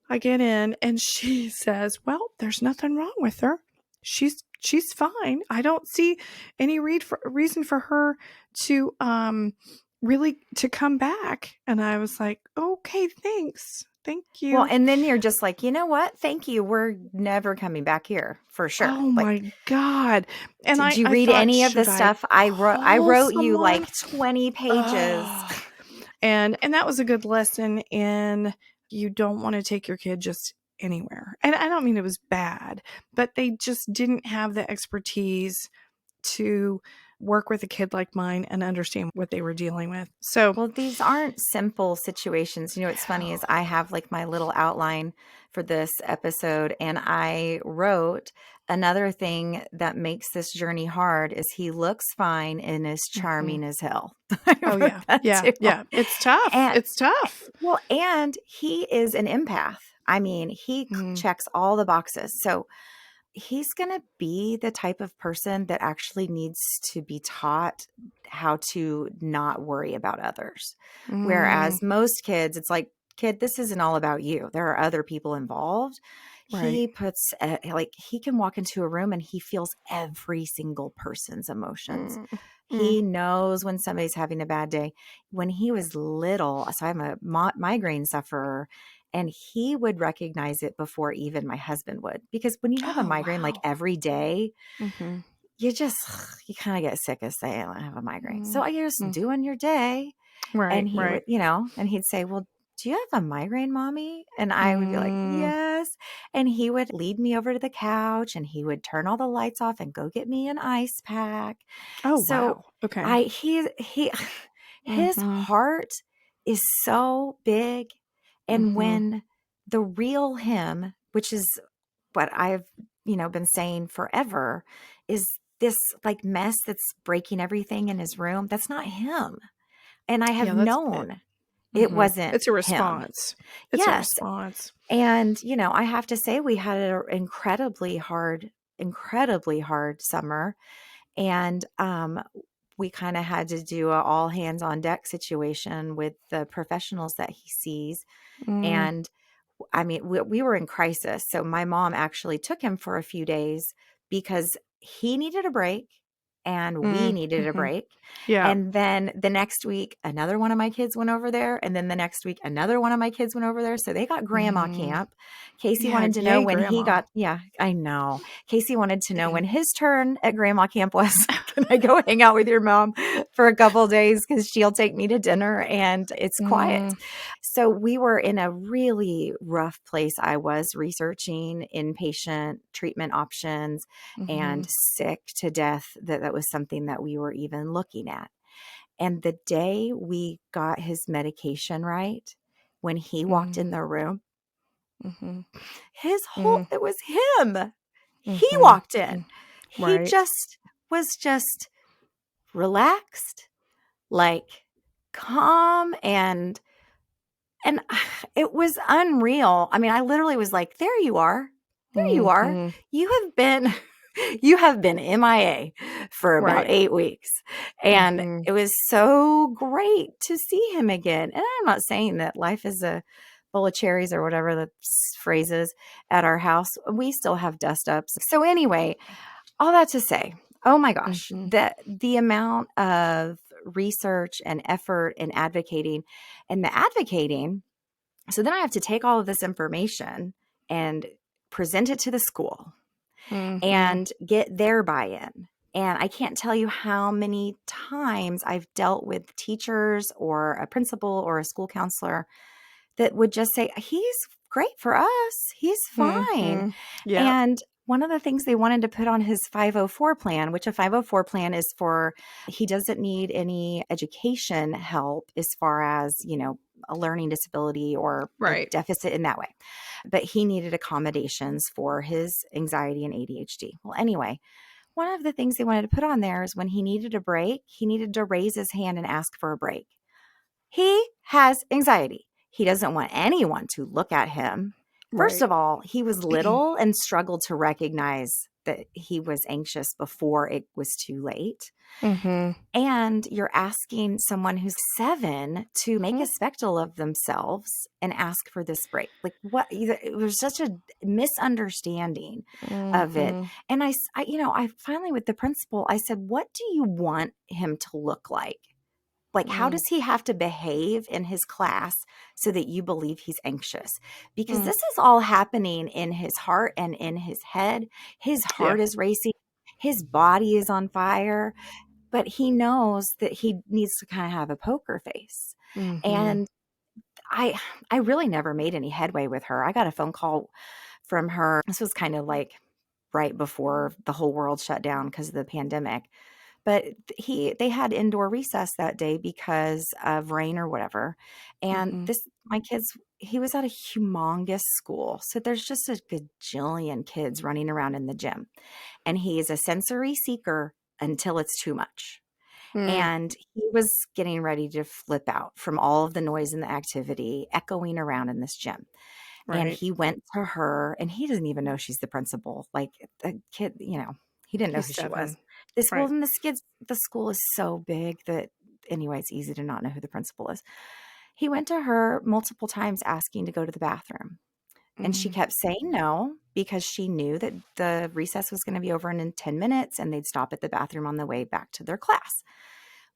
I get in and she says, "Well, there's nothing wrong with her. She's fine. I don't see any reason for her to really to come back." And I was like, "Okay, thanks. Thank Well, you." and then you're just like, "You know what? Thank you. We're never coming back here for sure." Oh Like, my god. And did you I read thought, any of the should I stuff I wrote? I call wrote you someone? like 20 pages. Ugh. And that was a good lesson in, you don't want to take your kid just anywhere. And I don't mean it was bad, but they just didn't have the expertise to work with a kid like mine and understand what they were dealing with. So, Well, these aren't simple situations. You know, what's funny is no. I have like my little outline for this episode, and I wrote another thing that makes this journey hard is he looks fine and is Mhm. charming as hell. I Oh wrote yeah. that Yeah. too. Yeah. It's tough. And It's tough. well, and he is an empath. I mean, he Mm, checks all the boxes. So he's going to be the type of person that actually needs to be taught how to not worry about others. mm, Whereas most kids, it's like, kid, this isn't all about you. There are other people involved. right. He puts, like, he can walk into a room and he feels every single person's emotions. Mm, mm, He knows when somebody's having a bad day. When he was little, so I'm a migraine sufferer, and he would recognize it before even my husband would. Because when you have a Oh, migraine like wow. every day, Mhm. you just you kind of get sick of saying I have a migraine. So Mm, I just mm. doing your day. And Right, he would, right. and he'd say, "Well, do you have a migraine, mommy?" And I would be like, Mm. "Yes." And he would lead me over to the couch and he would turn all the lights off and go get me an ice pack. Oh, So wow. Okay. he his Mhm. heart is so big. And Mhm. when the real him, which is what I've, been saying forever, is this like mess that's breaking everything in his room, that's not him. And I have Yeah, that's it. known it Mhm. wasn't It's a him. response. It's a Yes. response. And, I have to say we had an incredibly hard summer. And we kind of had to do a all hands on deck situation with the professionals that he sees. Mm. And I mean, we were in crisis. So my mom actually took him for a few days because he needed a break and we Mm. needed a Mhm. break. Yeah. And then the next week, another one of my kids went over there. And then the next week, another one of my kids went over there. So they got grandma Mhm. camp. Casey Yeah, wanted to know yay, when he grandma. got, yeah, I know. Casey wanted to know when his turn at grandma camp was. Can I go hang out with your mom for a couple days? Because she'll take me to dinner and it's quiet. Mm. So we were in a really rough place. I was researching inpatient treatment options and Mhm. sick to death that was something that we were even looking at. And the day we got his medication right, when he walked in Mm. the room, Mhm. Mm. it was him. He Mhm. walked in. Mm. He Right. just relaxed, like calm and it was unreal. I mean, I literally was like, "There you are. There you are. Mhm. You have been you have been MIA for about Right. 8 weeks." And Mhm. it was so great to see him again. And I'm not saying that life is a bowl of cherries or whatever the phrase is at our house. We still have dust ups. So anyway, all that to say, oh my gosh, Mhm. the amount of research and effort and advocating and the advocating, so then I have to take all of this information and present it to the school Mhm. and get their buy-in. And I can't tell you how many times I've dealt with teachers or a principal or a school counselor that would just say, "He's great for us. He's fine." Mhm. Yep. And one of the things they wanted to put on his 504 plan, which a 504 plan is for, he doesn't need any education help as far as, a learning disability or a Right. deficit in that way. But he needed accommodations for his anxiety and ADHD. Well, anyway, one of the things they wanted to put on there is when he needed a break, he needed to raise his hand and ask for a break. He has anxiety. He doesn't want anyone to look at him. First Right. of all, he was little and struggled to recognize that he was anxious before it was too late. Mhm. And you're asking someone who's 7 to make a Mhm. spectacle of themselves and ask for this break. Like what? It was such a misunderstanding of it. Mhm. And I finally with the principal, I said, "What do you want him to look like? Like, how Mm. does he have to behave in his class so that you believe he's anxious?" Because Mm. this is all happening in his heart and in his head. His Yeah. heart is racing. His body is on fire, but he knows that he needs to kind of have a poker face. Mhm. And I I really never made any headway with her. I got a phone call from her. This was kind of like right before the whole world shut down because of the pandemic. But they had indoor recess that day because of rain or whatever. And Mhm. my kids, he was at a humongous school. So there's just a gajillion kids running around in the gym. And he is a sensory seeker until it's too much. Mm. And he was getting ready to flip out from all of the noise and the activity echoing around in this gym. And Right. he went to her, and he doesn't even know she's the principal. Like the kid, he didn't know He's who she was. 7. This well, Right. and the school is so big that anyway, it's easy to not know who the principal is. He went to her multiple times asking to go to the bathroom. And she Mm. kept saying no because she knew that the recess was going to be over in 10 minutes and they'd stop at the bathroom on the way back to their class.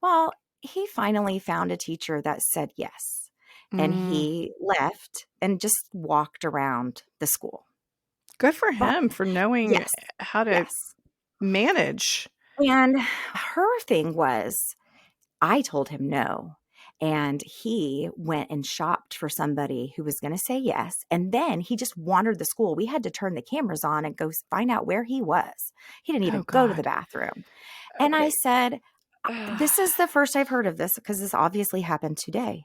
Well, he finally found a teacher that said yes. and Mm. he left and just walked around the school. Good for But him for knowing yes, how to yes. manage. And her thing was, I told him no. And he went and shopped for somebody who was going to say yes. And then he just wandered the school. We had to turn the cameras on and go find out where he was. He didn't Oh even go to the God. bathroom. And I Okay. said, Ugh. this is the first I've heard of this because this obviously happened today.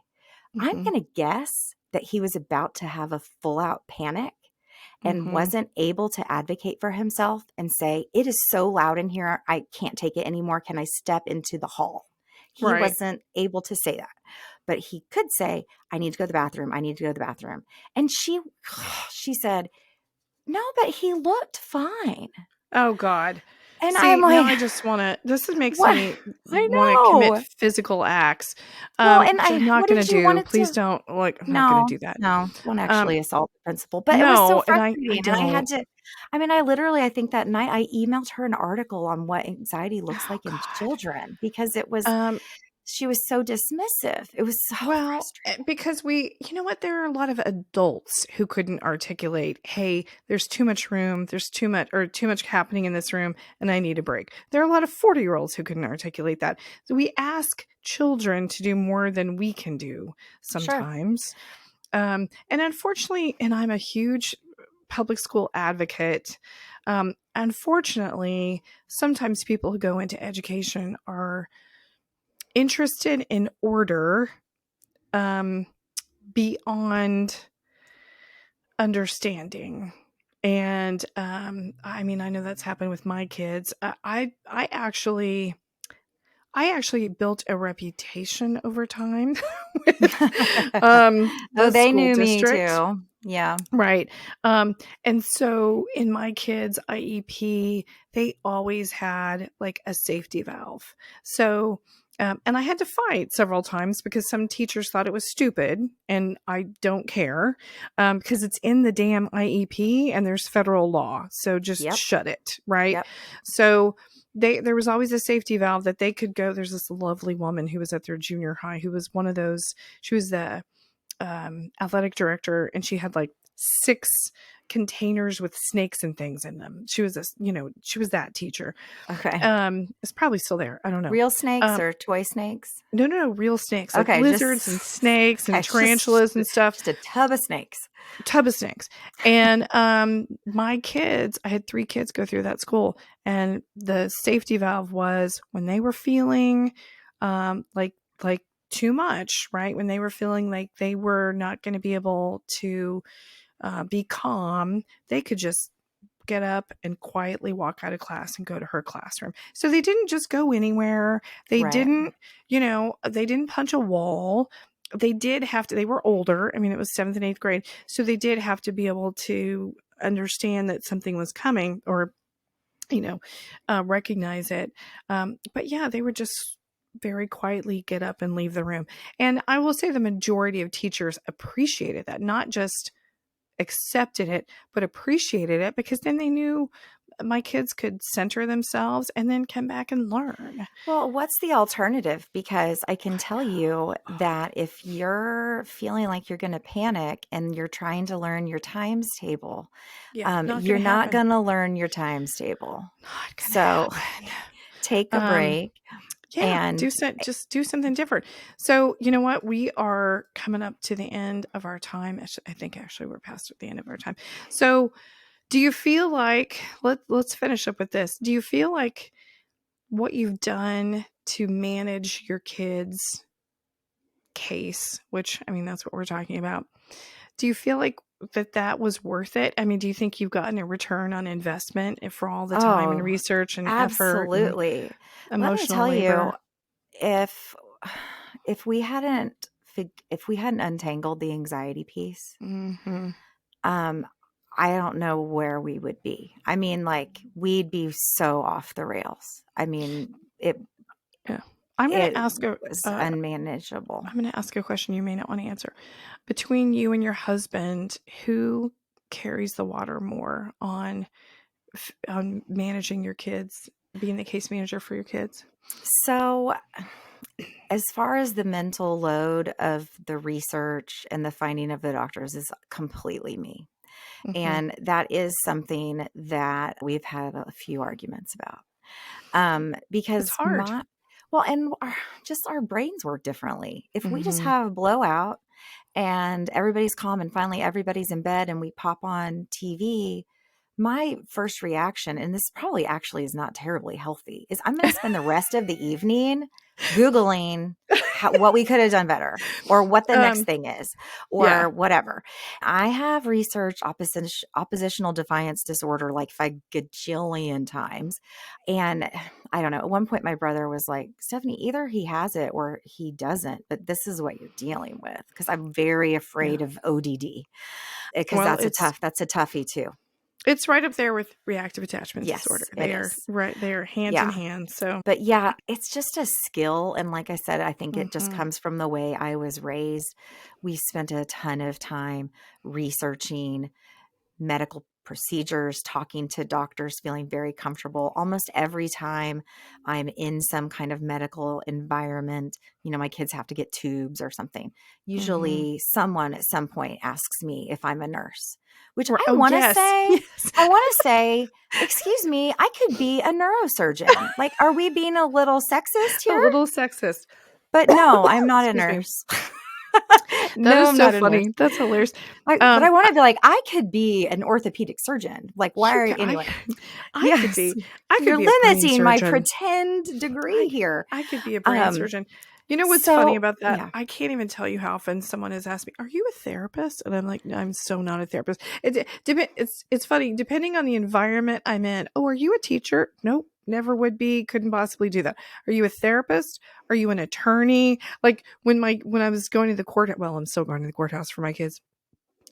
I'm Mhm. going to guess that he was about to have a full out panic and Mhm. wasn't able to advocate for himself and say, it is so loud in here. I can't take it anymore. Can I step into the hall? He Right. wasn't able to say that, but he could say, I need to go to the bathroom. I need to go to the bathroom. And she said, no, but he looked fine. Oh God. And I'm See, now like, I just wanna this makes what? me I wanna commit know. physical acts, Well, and which I'm not what gonna did you do. want it Please to? don't, like, I'm not gonna No, do that. no, don't Um, actually assault the principal, but it was so no, and I frustrating, and I had don't. to I think that night I emailed her an article on what anxiety looks Oh like in God. children because Um, she was so dismissive. It was so well, frustrating. because you know what? There are a lot of adults who couldn't articulate, "Hey, there's too much room, there's too much happening in this room, and I need a break." There are a lot of 40-year-olds who couldn't articulate that. So we ask children to do more than we can do Sure. sometimes. And unfortunately, and I'm a huge public school advocate. Unfortunately, sometimes people who go into education are interested in order um, beyond understanding. And I mean, I know that's happened with my kids. I actually built a reputation over time with Oh, the they school knew me district. too. Yeah. Right. And so in my kids' IEP, they always had like a safety valve. So, and I had to fight several times because some teachers thought it was stupid, and I don't care because it's in the damn IEP and there's federal law. So just Yep. shut it. Right. Yep. So, there was always a safety valve that they could go. There's this lovely woman who was at their junior high who was one of those, she was the athletic director, and she had like 6 containers with snakes and things in them. She was she was that teacher. Okay. It's probably still there. I don't know. Real snakes Um, or toy snakes? no, real snakes, like Okay, just lizards and snakes okay, and tarantulas and stuff. just a tub of snakes. Tub of snakes. And my kids, I had 3 kids go through that school, and the safety valve was when they were feeling like too much, right? When they were feeling like they were not going to be able to be calm, they could just get up and quietly walk out of class and go to her classroom. So they didn't just go anywhere. They Right. didn't, they didn't punch a wall. They did have to, they were older. I mean, it was 7th and 8th grade. So they did have to be able to understand that something was coming, or, recognize it. But yeah, they would just very quietly get up and leave the room. And I will say the majority of teachers appreciated that, not just accepted it, but appreciated it, because then they knew my kids could center themselves and then come back and learn. Well, what's the alternative? Because I can tell you that if you're feeling like you're gonna panic and you're trying to learn your times table, Yeah, not you're gonna not happen. gonna learn your times table. Not gonna So, happen. take a Um, break yeah, and just do something different. So you know what? We are coming up to the end of our time. I think actually we're past the end of our time. So do you feel like let's finish up with this? Do you feel like what you've done to manage your kids' case, which I mean that's what we're talking about, do you feel like that was worth it? I mean, do you think you've gotten a return on investment for all the time and oh, research and effort and absolutely. Let me emotional tell you, labor? if if we hadn't untangled the anxiety piece, Mhm. um, I don't know where we would be. I mean, like, we'd be so off the rails. I mean, Yeah. I'm gonna it ask a was uh, unmanageable. I'm gonna ask a question you may not want to answer. Between you and your husband, who carries the water more on on managing your kids, being the case manager for your kids? So As far as the mental load of the research and the finding of the doctors is completely me. Mhm. And that is something that we've had a few arguments about. It's Because hard. well, and just our brains work differently. If we just Mhm. have a blowout and everybody's calm and finally everybody's in bed and we pop on TV, my first reaction, and this probably actually is not terribly healthy, is I'm going to spend the rest of the evening Googling what we could have done better or what the next Um, thing is yeah. or whatever. I have researched oppositional defiance disorder like 5 gajillion times. And I don't know. At one point, my brother was like, Stephanie, either he has it or he doesn't, but this is what you're dealing with. Cause I'm very Yeah. afraid of ODD because Well, that's a toughie too. it's right up there with reactive attachment disorder. Yes, it They are is. right, they are hand in Yeah. hand. So, But yeah, it's just a skill. And like I said, I think it just mhm. comes from the way I was raised. We spent a ton of time researching medical procedures, talking to doctors, feeling very comfortable. Almost every time I'm in some kind of medical environment, my kids have to get tubes or something. Mhm. Usually someone at some point asks me if I'm a nurse, which Or oh, yes. Yes. I want to say, excuse me, I could be a neurosurgeon. Like, are we being a little sexist A here? little sexist. But no, I'm not a Excuse me. nurse. That No, is I'm so not a nurse. funny. That's hilarious. But I Um, I wanna be like, I could be an orthopedic surgeon. Like, why you are ca anyway. I could Yes. be I could You're be a brain limiting my surgeon. pretend degree I here. I could be a brain Um, surgeon. You know what's funny so about that? yeah. I can't even tell you how often someone has asked me, "Are you a therapist?" And I'm like, "No, I'm so not a therapist." It's funny depending on the environment I'm in. "Oh, are you a teacher?" "Nope, never would be, couldn't possibly do that." "Are you a therapist? Are you an attorney?" Like when I was going to the court, well, I'm still going to the courthouse for my kids.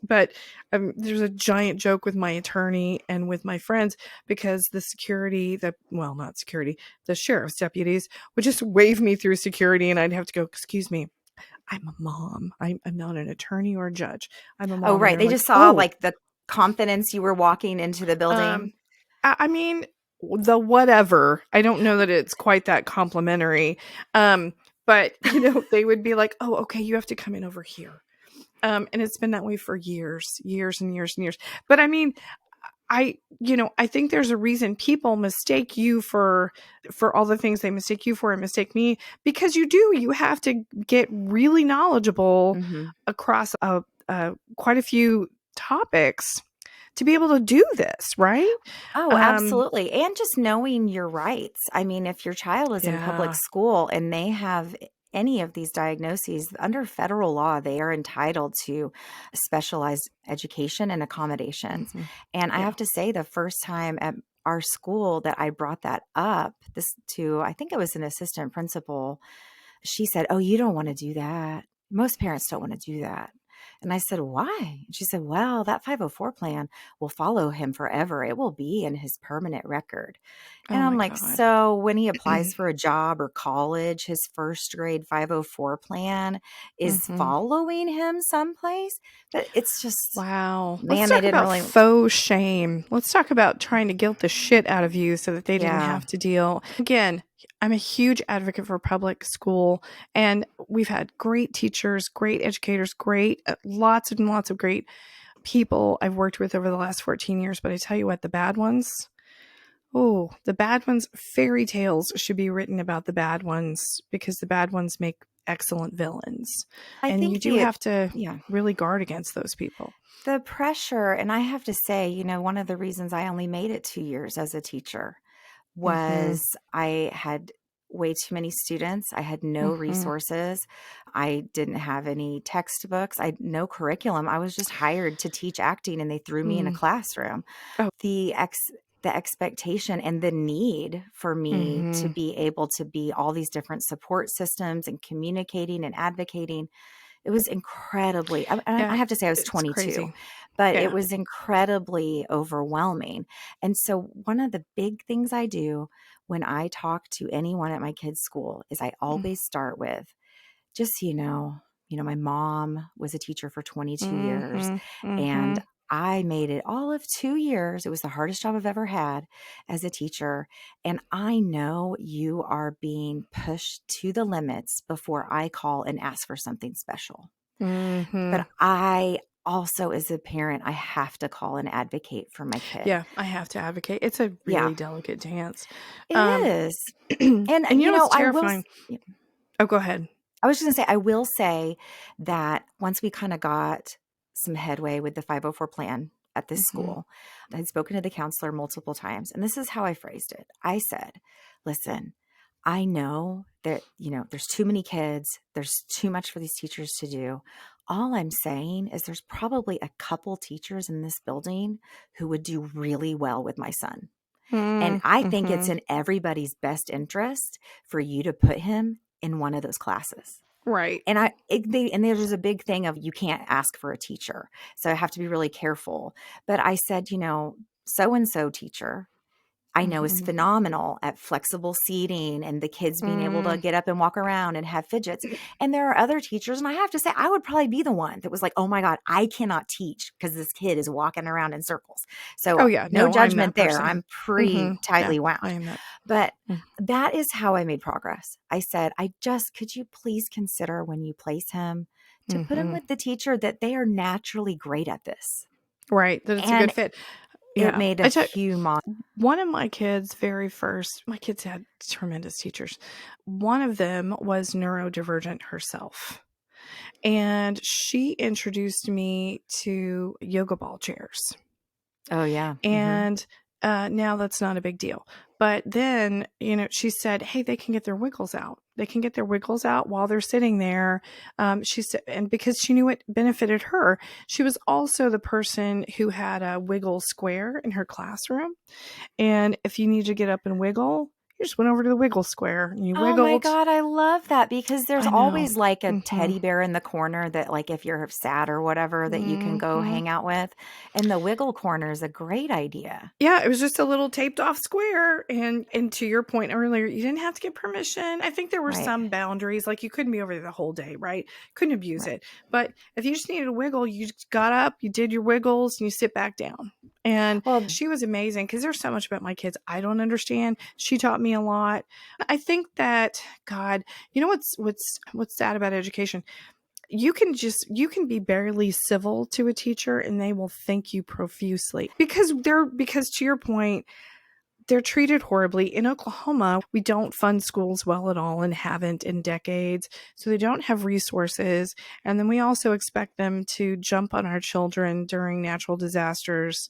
But there's a giant joke with my attorney and with my friends because the security, well, not security, the sheriff's deputies would just wave me through security and I'd have to go, "Excuse me, I'm a mom. I'm not an attorney or a judge. I'm a Oh, mom." And right. they're They like, just saw, "Oh, like, the confidence you were walking into the building. um, I mean, the whatever. I don't know that it's quite that complimentary. Um, but, they would be like, "Oh, okay, you have to come in over here." And it's been that way for years, years and years and years. But I mean, I think there's a reason people mistake you for all the things they mistake you for and mistake me because you have to get really knowledgeable Mhm. across quite a few topics to be able to do this, right? Oh, Um, absolutely. And just knowing your rights. I mean, if your child is in public yeah. school and they have any of these diagnoses under federal law, they are entitled to specialized education and accommodations. Mhm. And I Yeah. have to say, the first time at our school that I brought that up, this to, I think it was an assistant principal, she said, "Oh, you don't want to do that. Most parents don't want to do that." And I said, "Why?" And she said, "Well, that 504 plan will follow him forever. It will be in his permanent record." And Oh I'm my like, God. "So when he applies for a job or college, his first grade 504 plan is Mhm. following him someplace?" But it's just, Wow. Let's man, they talk didn't about really. faux shame. Let's talk about trying to guilt the shit out of you so that they didn't Yeah. have to deal. Again, I'm a huge advocate for public school, and we've had great teachers, great educators, great, lots and lots of great people I've worked with over the last 14 years. But I tell you what, the bad ones, fairy tales should be written about the bad ones because the bad ones make excellent villains. I And you think do have to yeah. really guard against those people. The pressure, and I have to say, one of the reasons I only made it 2 years as a teacher Hmm. was I had way too many students. I had no Hmm. resources. I didn't have any textbooks. I had no curriculum. I was just hired to teach acting and they threw me in a Mm. classroom. Oh. The the expectation and the need for me to Mhm. be able to be all these different support systems and communicating and advocating, it was incredibly, I Yeah, have to say I was it's 22, crazy. but it Yeah. was incredibly overwhelming. And so one of the big things I do when I talk to anyone at my kids' school is I Mm. always start with, just so my mom was a teacher for 22 years Mhm. and Mhm. I made it all of 2 years. It was the hardest job I've ever had as a teacher, and I know you are being pushed to the limits before I call and ask for something special. Mhm. But I also, as a parent, I have to call and advocate for my kid. Yeah, I have to advocate. It's a Yeah, really delicate dance. it Um, is. and And, you know what's I will terrifying? Oh, go ahead. I was just gonna say, I will say that once we kinda got some headway with the 504 plan at this Mhm. school, I had spoken to the counselor multiple times, and this is how I phrased it. I said, "Listen, I know that, there's too many kids, there's too much for these teachers to do. All I'm saying is there's probably a couple teachers in this building who would do really well with my son. And Mm, I think it's mhm. in everybody's best interest for you to put him in one of those classes." Right. And there's a big thing of you can't ask for a teacher. So I have to be really careful. But I said, so and so teacher I know is Mhm. phenomenal at flexible seating and the kids being able to Mm. get up and walk around and have fidgets. And there are other teachers, and I have to say, I would probably be the one that was like, oh my God, I cannot teach because this kid is walking around in circles. So Oh, yeah. no No, I'm that judgment there. person. I'm pretty Mhm. Yeah, tightly I wound. am that. But Mm. that is how I made progress. I said, could you please consider when you place him to put him Mhm. with the teacher that they are naturally great at this? Right, that it's a good And fit. it Yeah. made a I took humongous. one of my kids' very first my kids had tremendous teachers. One of them was neurodivergent herself, and she introduced me to yoga ball chairs. Oh, yeah. Hmm. And, now that's not a big deal. But then, she said, "Hey, they can get their wiggles out. They can get their wiggles out while they're sitting there." She said, and because she knew it benefited her, she was also the person who had a wiggle square in her classroom. And if you need to get up and wiggle, you just went over to the wiggle square and you Oh my wiggled. God, I love that because there's I know. always like a Mhm. teddy bear in the corner that, like, if you're sad or whatever, that you can go Mhm. hang out with. And the wiggle corner is a great idea. Yeah, it was just a little taped off square, and to your point earlier, you didn't have to get permission. I think there were Right. some boundaries, like you couldn't be over there the whole day, right? Couldn't abuse Right. it. But if you just needed a wiggle, you just got up, you did your wiggles, and you sit back down. And Well, she was amazing because there's so much about my kids I don't understand. She taught me a lot. I think that God, what's sad about education? You can be barely civil to a teacher and they will thank you profusely because to your point, they're treated horribly. In Oklahoma, we don't fund schools well at all and haven't in decades. So they don't have resources. And then we also expect them to jump on our children during natural disasters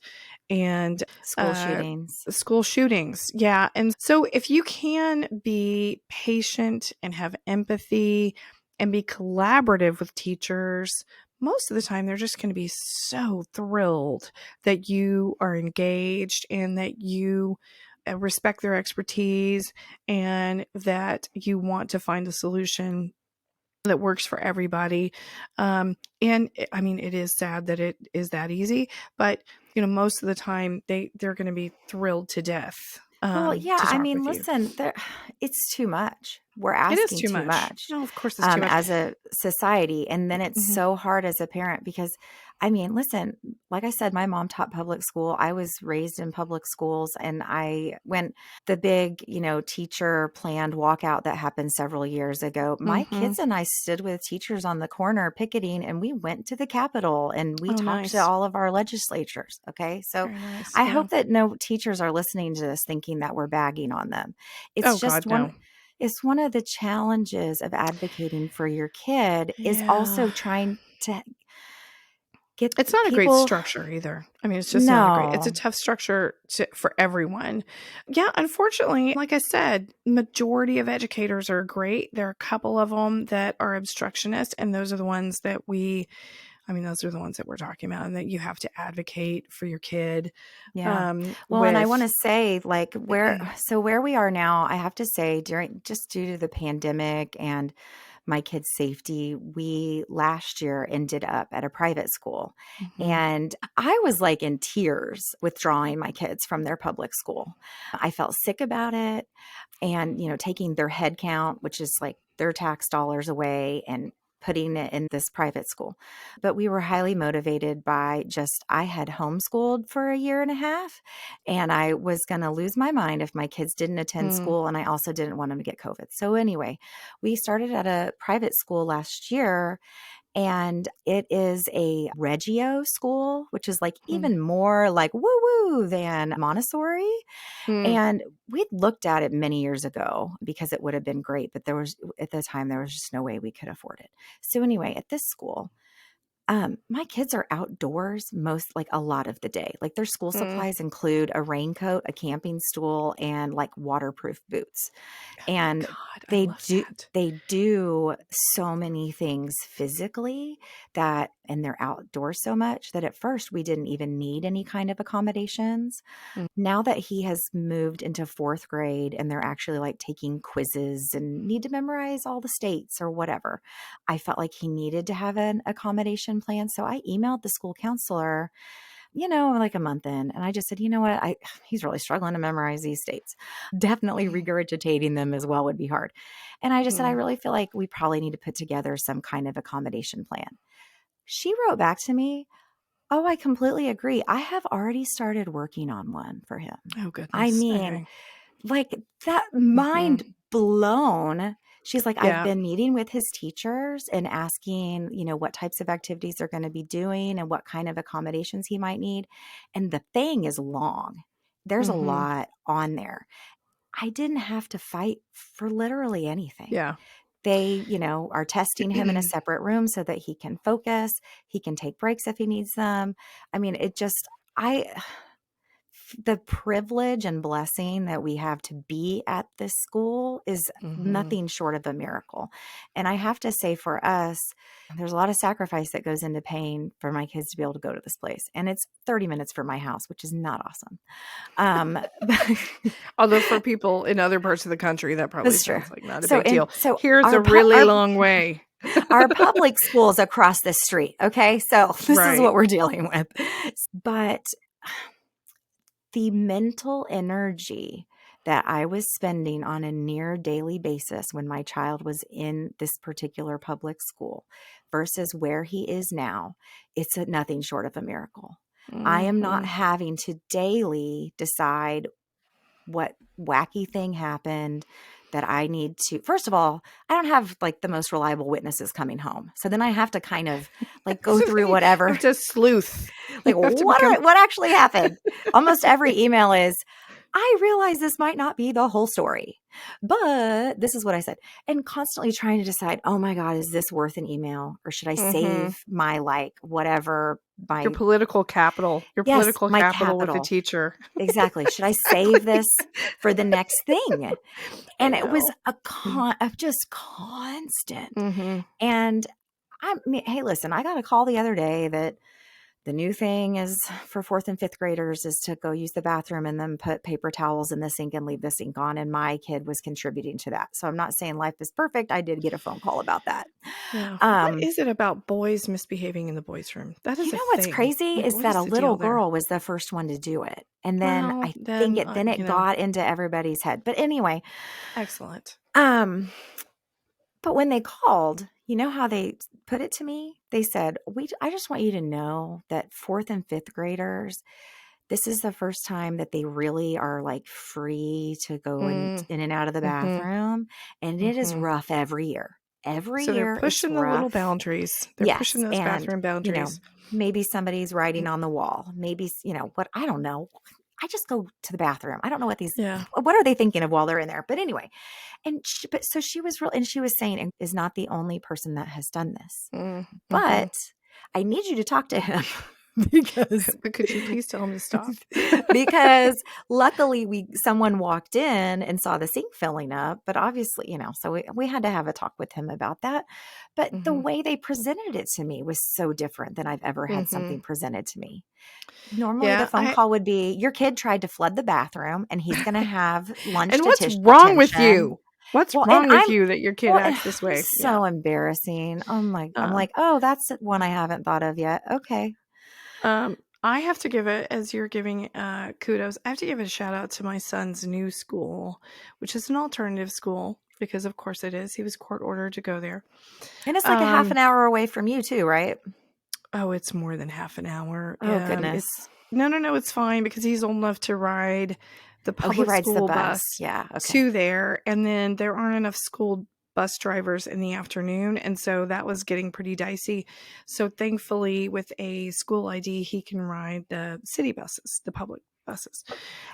and school uh, shootings. school shootings. Yeah. And so if you can be patient and have empathy and be collaborative with teachers, most of the time they're just going to be so thrilled that you are engaged and that you respect their expertise and that you want to find a solution that works for everybody. I mean, it is sad that it is that easy, but most of the time they're going to be thrilled to death Well, yeah, to I talk mean, with you. listen, it's too much. We're It is asking too too much. much, No, of course it's too much. as a society, and then it's Hmm. so hard as a parent because, I mean, listen, like I said, my mom taught public school. I was raised in public schools, and when the big, teacher planned walkout that happened several years ago, my Hmm. kids and I stood with teachers on the corner picketing, and we went to the Capitol and we Oh, talked to nice. all of our legislatures. Okay. So Very nice. I Yeah. hope that no teachers are listening to this thinking that we're bagging on them. It's Oh just God, no. it's one of the challenges of advocating for your kid is Yeah. also trying to get It's not a great people. structure either. I mean, it's just not a great it's a No. tough structure for everyone. Yeah, unfortunately, like I said, majority of educators are great. There are a couple of them that are obstructionists, and those are the ones that those are the ones that we're talking about and that you have to advocate for your kid, Yeah. Well, and I with want to say, like, where we are now, I have to say, just due to the pandemic and my kids' safety, we last year ended up at a private school. Mhm. And I was like in tears withdrawing my kids from their public school. I felt sick about it. And, taking their head count, which is like their tax dollars away, and putting it in this private school. But we were highly motivated by I had homeschooled for a year and a half, and I was going to lose my mind if my kids didn't attend Mm, school, and I also didn't want them to get COVID. So anyway, we started at a private school last year, and it is a Reggio school, which is like mm, even more like woo woo than Montessori. mm. And we'd looked at it many years ago because it would have been great, but at the time, there was just no way we could afford it. So anyway, at this school, my kids are outdoors like a lot of the day. Like their school Mm. supplies include a raincoat, a camping stool, and like waterproof boots. Oh my And God, I they love do that. they do so many things physically and they're outdoors so much that at first we didn't even need any kind of accommodations. Mm, Now that he has moved into 4th grade and they're actually like taking quizzes and need to memorize all the states or whatever, I felt like he needed to have an accommodation plan. So I emailed the school counselor, like a month in, and I just said, you know what, he's really struggling to memorize these states. Definitely mm, regurgitating them as well would be hard. And I just said, I mm. really feel like we probably need to put together some kind of accommodation plan. She wrote back to me, oh, I completely agree. I have already started working on one for him. Oh I goodness. mean, Okay. like that Hmm. mind blown. She's like, I've Yeah. been meeting with his teachers and asking, what types of activities they're going to be doing and what kind of accommodations he might need. And the thing is long. There's a Hmm. lot on there. I didn't have to fight for literally anything. Yeah. They, are testing him in a separate room so that he can focus. He can take breaks if he needs them. I mean, I, the privilege and blessing that we have to be at this school is Hmm. nothing short of a miracle. And I have to say for us, there's a lot of sacrifice that goes into paying for my kids to be able to go to this place. And it's 30 minutes from my house, which is not awesome. Um, Although for people in other parts of the country, that probably that's true. sounds like not a So, big and deal. so Here's our, a really long way. our public schools across the street. Okay. So this is Right. what we're dealing with. But the mental energy that I was spending on a near daily basis when my child was in this particular public school versus where he is now, it's nothing short of a miracle. I am not Hmm. having to daily decide what wacky thing happened that I need to. First of all, I don't have like the most reliable witnesses coming home. So then I have to kind of like go So then through you whatever. have to sleuth. You Like, have to become. what actually happened? Almost every email is, I realize this might not be the whole story, but this is what I said. And constantly trying to decide, oh my God, is this worth an email? Or should I Hmm. save my whatever, Your my, political capital. Your yes, political my capital with the capital. teacher. Exactly. Should I save Exactly. this for the next thing? I And it was know. of just constant. Hmm. And hey, listen, I got a call the other day that the new thing is for 4th and 5th graders is to go use the bathroom and then put paper towels in the sink and leave the sink on. And my kid was contributing to that. So I'm not saying life is perfect. I did get a phone call about that. Yeah. What Um, is it about boys misbehaving in the boys' room? That is a what's thing. crazy Like, is what that is a the little deal there? girl was the first one to do it. And then Well, I think then, then it got into everybody's head. But anyway, excellent. um, but when they called, you know how they put it to me? They said, I just want you to know that 4th and 5th graders, this is the first time that they really are like free to go Mm, in and out of the mhm, bathroom. And it is mhm. rough every year. Every So they're year it's pushing the little rough. boundaries. They're pushing Yes. those And, bathroom boundaries. maybe somebody's writing on the wall. Maybe, what I don't know. I just go to the bathroom. I don't know Yeah. what are they thinking of while they're in there? But anyway, but so she was real, and she was saying, and is not the only person that has done this, Mm, mhm. but I need you to talk to him because But could you please tell him to stop? because luckily someone walked in and saw the sink filling up, but obviously, so we had to have a talk with him about that. But the Mhm, way they presented it to me was so different than I've ever had mhm. something presented to me. Normally the Yeah, phone call would be your kid tried to flood the bathroom and he's going to have lunch and what's wrong with detention. you? What's Well, and wrong with you that your kid acts this way? it's Yeah. so embarrassing. Oh my, I'm Um like, oh, that's one I haven't thought of yet. Okay. I have to give it, as you're giving kudos, I have to give a shout out to my son's new school, which is an alternative school. because of course it is. He was court ordered to go there. And it's like a half an hour away from you too, right? Oh, it's more than half an hour. Oh, goodness. It's no, it's fine because he's old enough to ride the Oh, he public rides the school bus. bus Yeah. Okay. to there. And then there aren't enough school bus drivers in the afternoon. And so that was getting pretty dicey. So thankfully, with a school ID, he can ride the city buses, the public buses.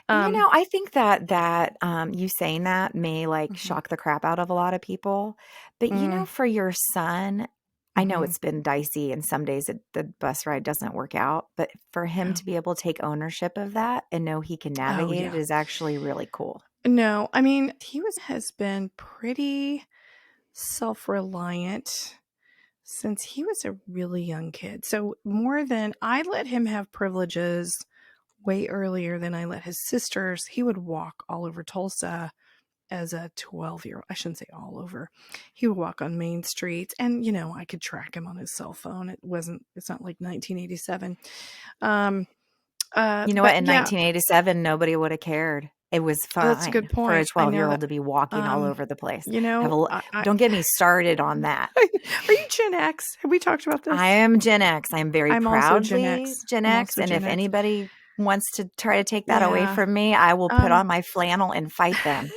And, I think that you saying that may like Mhm. shock the crap out of a lot of people. But, for your son, I know Mhm. it's been dicey and some days the bus ride doesn't work out. But for him Yeah. to be able to take ownership of that and know he can Oh, navigate it yeah. is actually really cool. No, I mean, has been pretty self-reliant since he was a really young kid. So I let him have privileges way earlier than I let his sisters. He would walk all over Tulsa as a 12-year-old. I shouldn't say all over. He would walk on Main Street and, I could track him on his cell phone. It's not like 1987. You know what? But In yeah, 1987, nobody would have cared. It was that's a fine good for a point. I know 12-year-old that. to be walking all Um, over the place. you know, I Don't get me started on that. are you Gen X? Have we talked about I this? am Gen X. I am very I'm also Gen X. proudly Gen I'm X, also and Gen if X. anybody wants to try to take that away Yeah. from me, I will put on my flannel and fight them.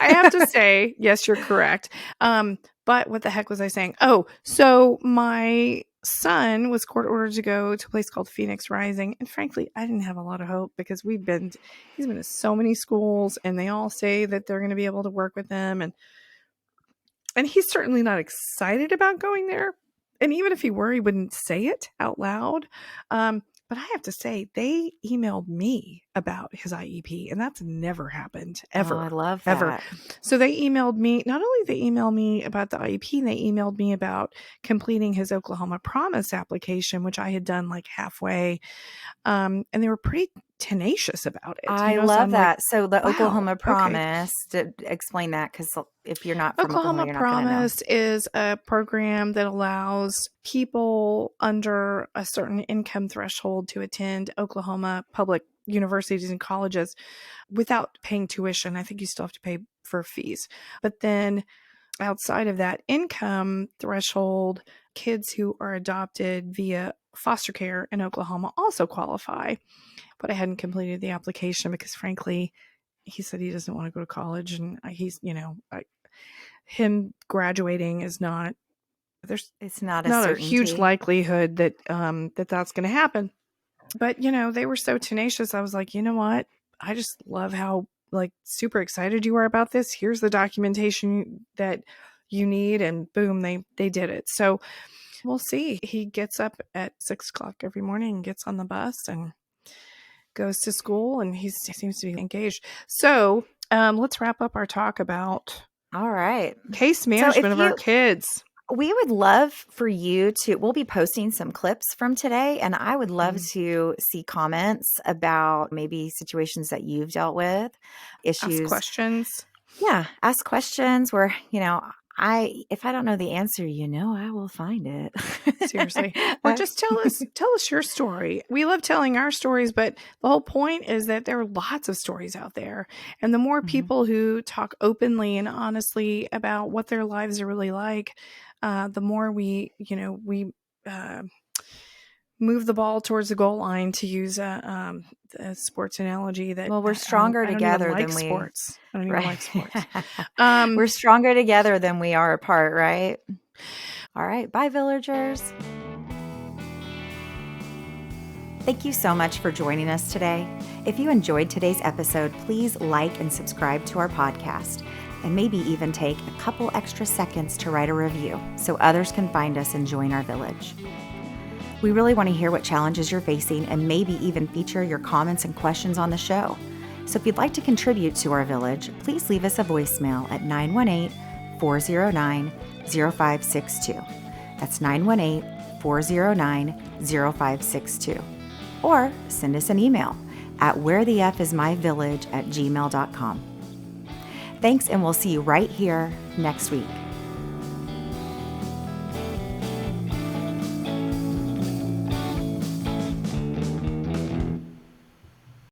I have to say, yes, you're correct. But what the heck was I saying? Oh, so my son was court ordered to go to a place called Phoenix Rising. And frankly, I didn't have a lot of hope because he's been to so many schools and they all say that they're going to be able to work with them. And he's certainly not excited about going there. And even if he were, he wouldn't say it out loud. But I have to say, they emailed me about his IEP, and that's never happened, Oh, I love ever. that. So they emailed me, not only they emailed me about the IEP, they emailed me about completing his Oklahoma Promise application, which I had done like halfway. And they were pretty tenacious about it, I so love I'm like, that. So the wow, Oklahoma okay. Promise, explain that because if you're not from Oklahoma, Oklahoma you're not going to know. Promise is a program that allows people under a certain income threshold to attend Oklahoma public universities and colleges without paying tuition. I think you still have to pay for fees. But then outside of that income threshold, kids who are adopted via foster care in Oklahoma also qualify. But I hadn't completed the application because, frankly, he said he doesn't want to go to college, and him graduating is not. It's not a Not a huge certainty. likelihood that that's going to happen. But they were so tenacious. I was like, you know what? I just love how like super excited you are about this. Here's the documentation that you need, and boom, they did it. So we'll see. He gets up at 6:00 every morning and gets on the bus and goes to school, and he seems to be engaged. So let's wrap up our talk about All right. case So management of our kids. we would love for you to, we'll be posting some clips from today, and I would love to see comments about maybe situations that you've dealt with, Ask issues. questions. Yeah, ask questions where, if I don't know the answer, I will find it. Seriously. Or just tell us your story. We love telling our stories, but the whole point is that there are lots of stories out there. And the more Mhm. people who talk openly and honestly about what their lives are really like, the more we move the ball towards the goal line, to use a sports analogy that Well, we're stronger I don't even together like than we, sports. I don't even right? like sports. Um, We're stronger together than we are apart, right? All right. Bye, villagers. Thank you so much for joining us today. If you enjoyed today's episode, please like and subscribe to our podcast, and maybe even take a couple extra seconds to write a review so others can find us and join our village. We really want to hear what challenges you're facing and maybe even feature your comments and questions on the show. So if you'd like to contribute to our village, please leave us a voicemail at 918-409-0562. That's 918-409-0562. Or send us an email at wherethefismyvillage@gmail.com. Thanks, and we'll see you right here next week.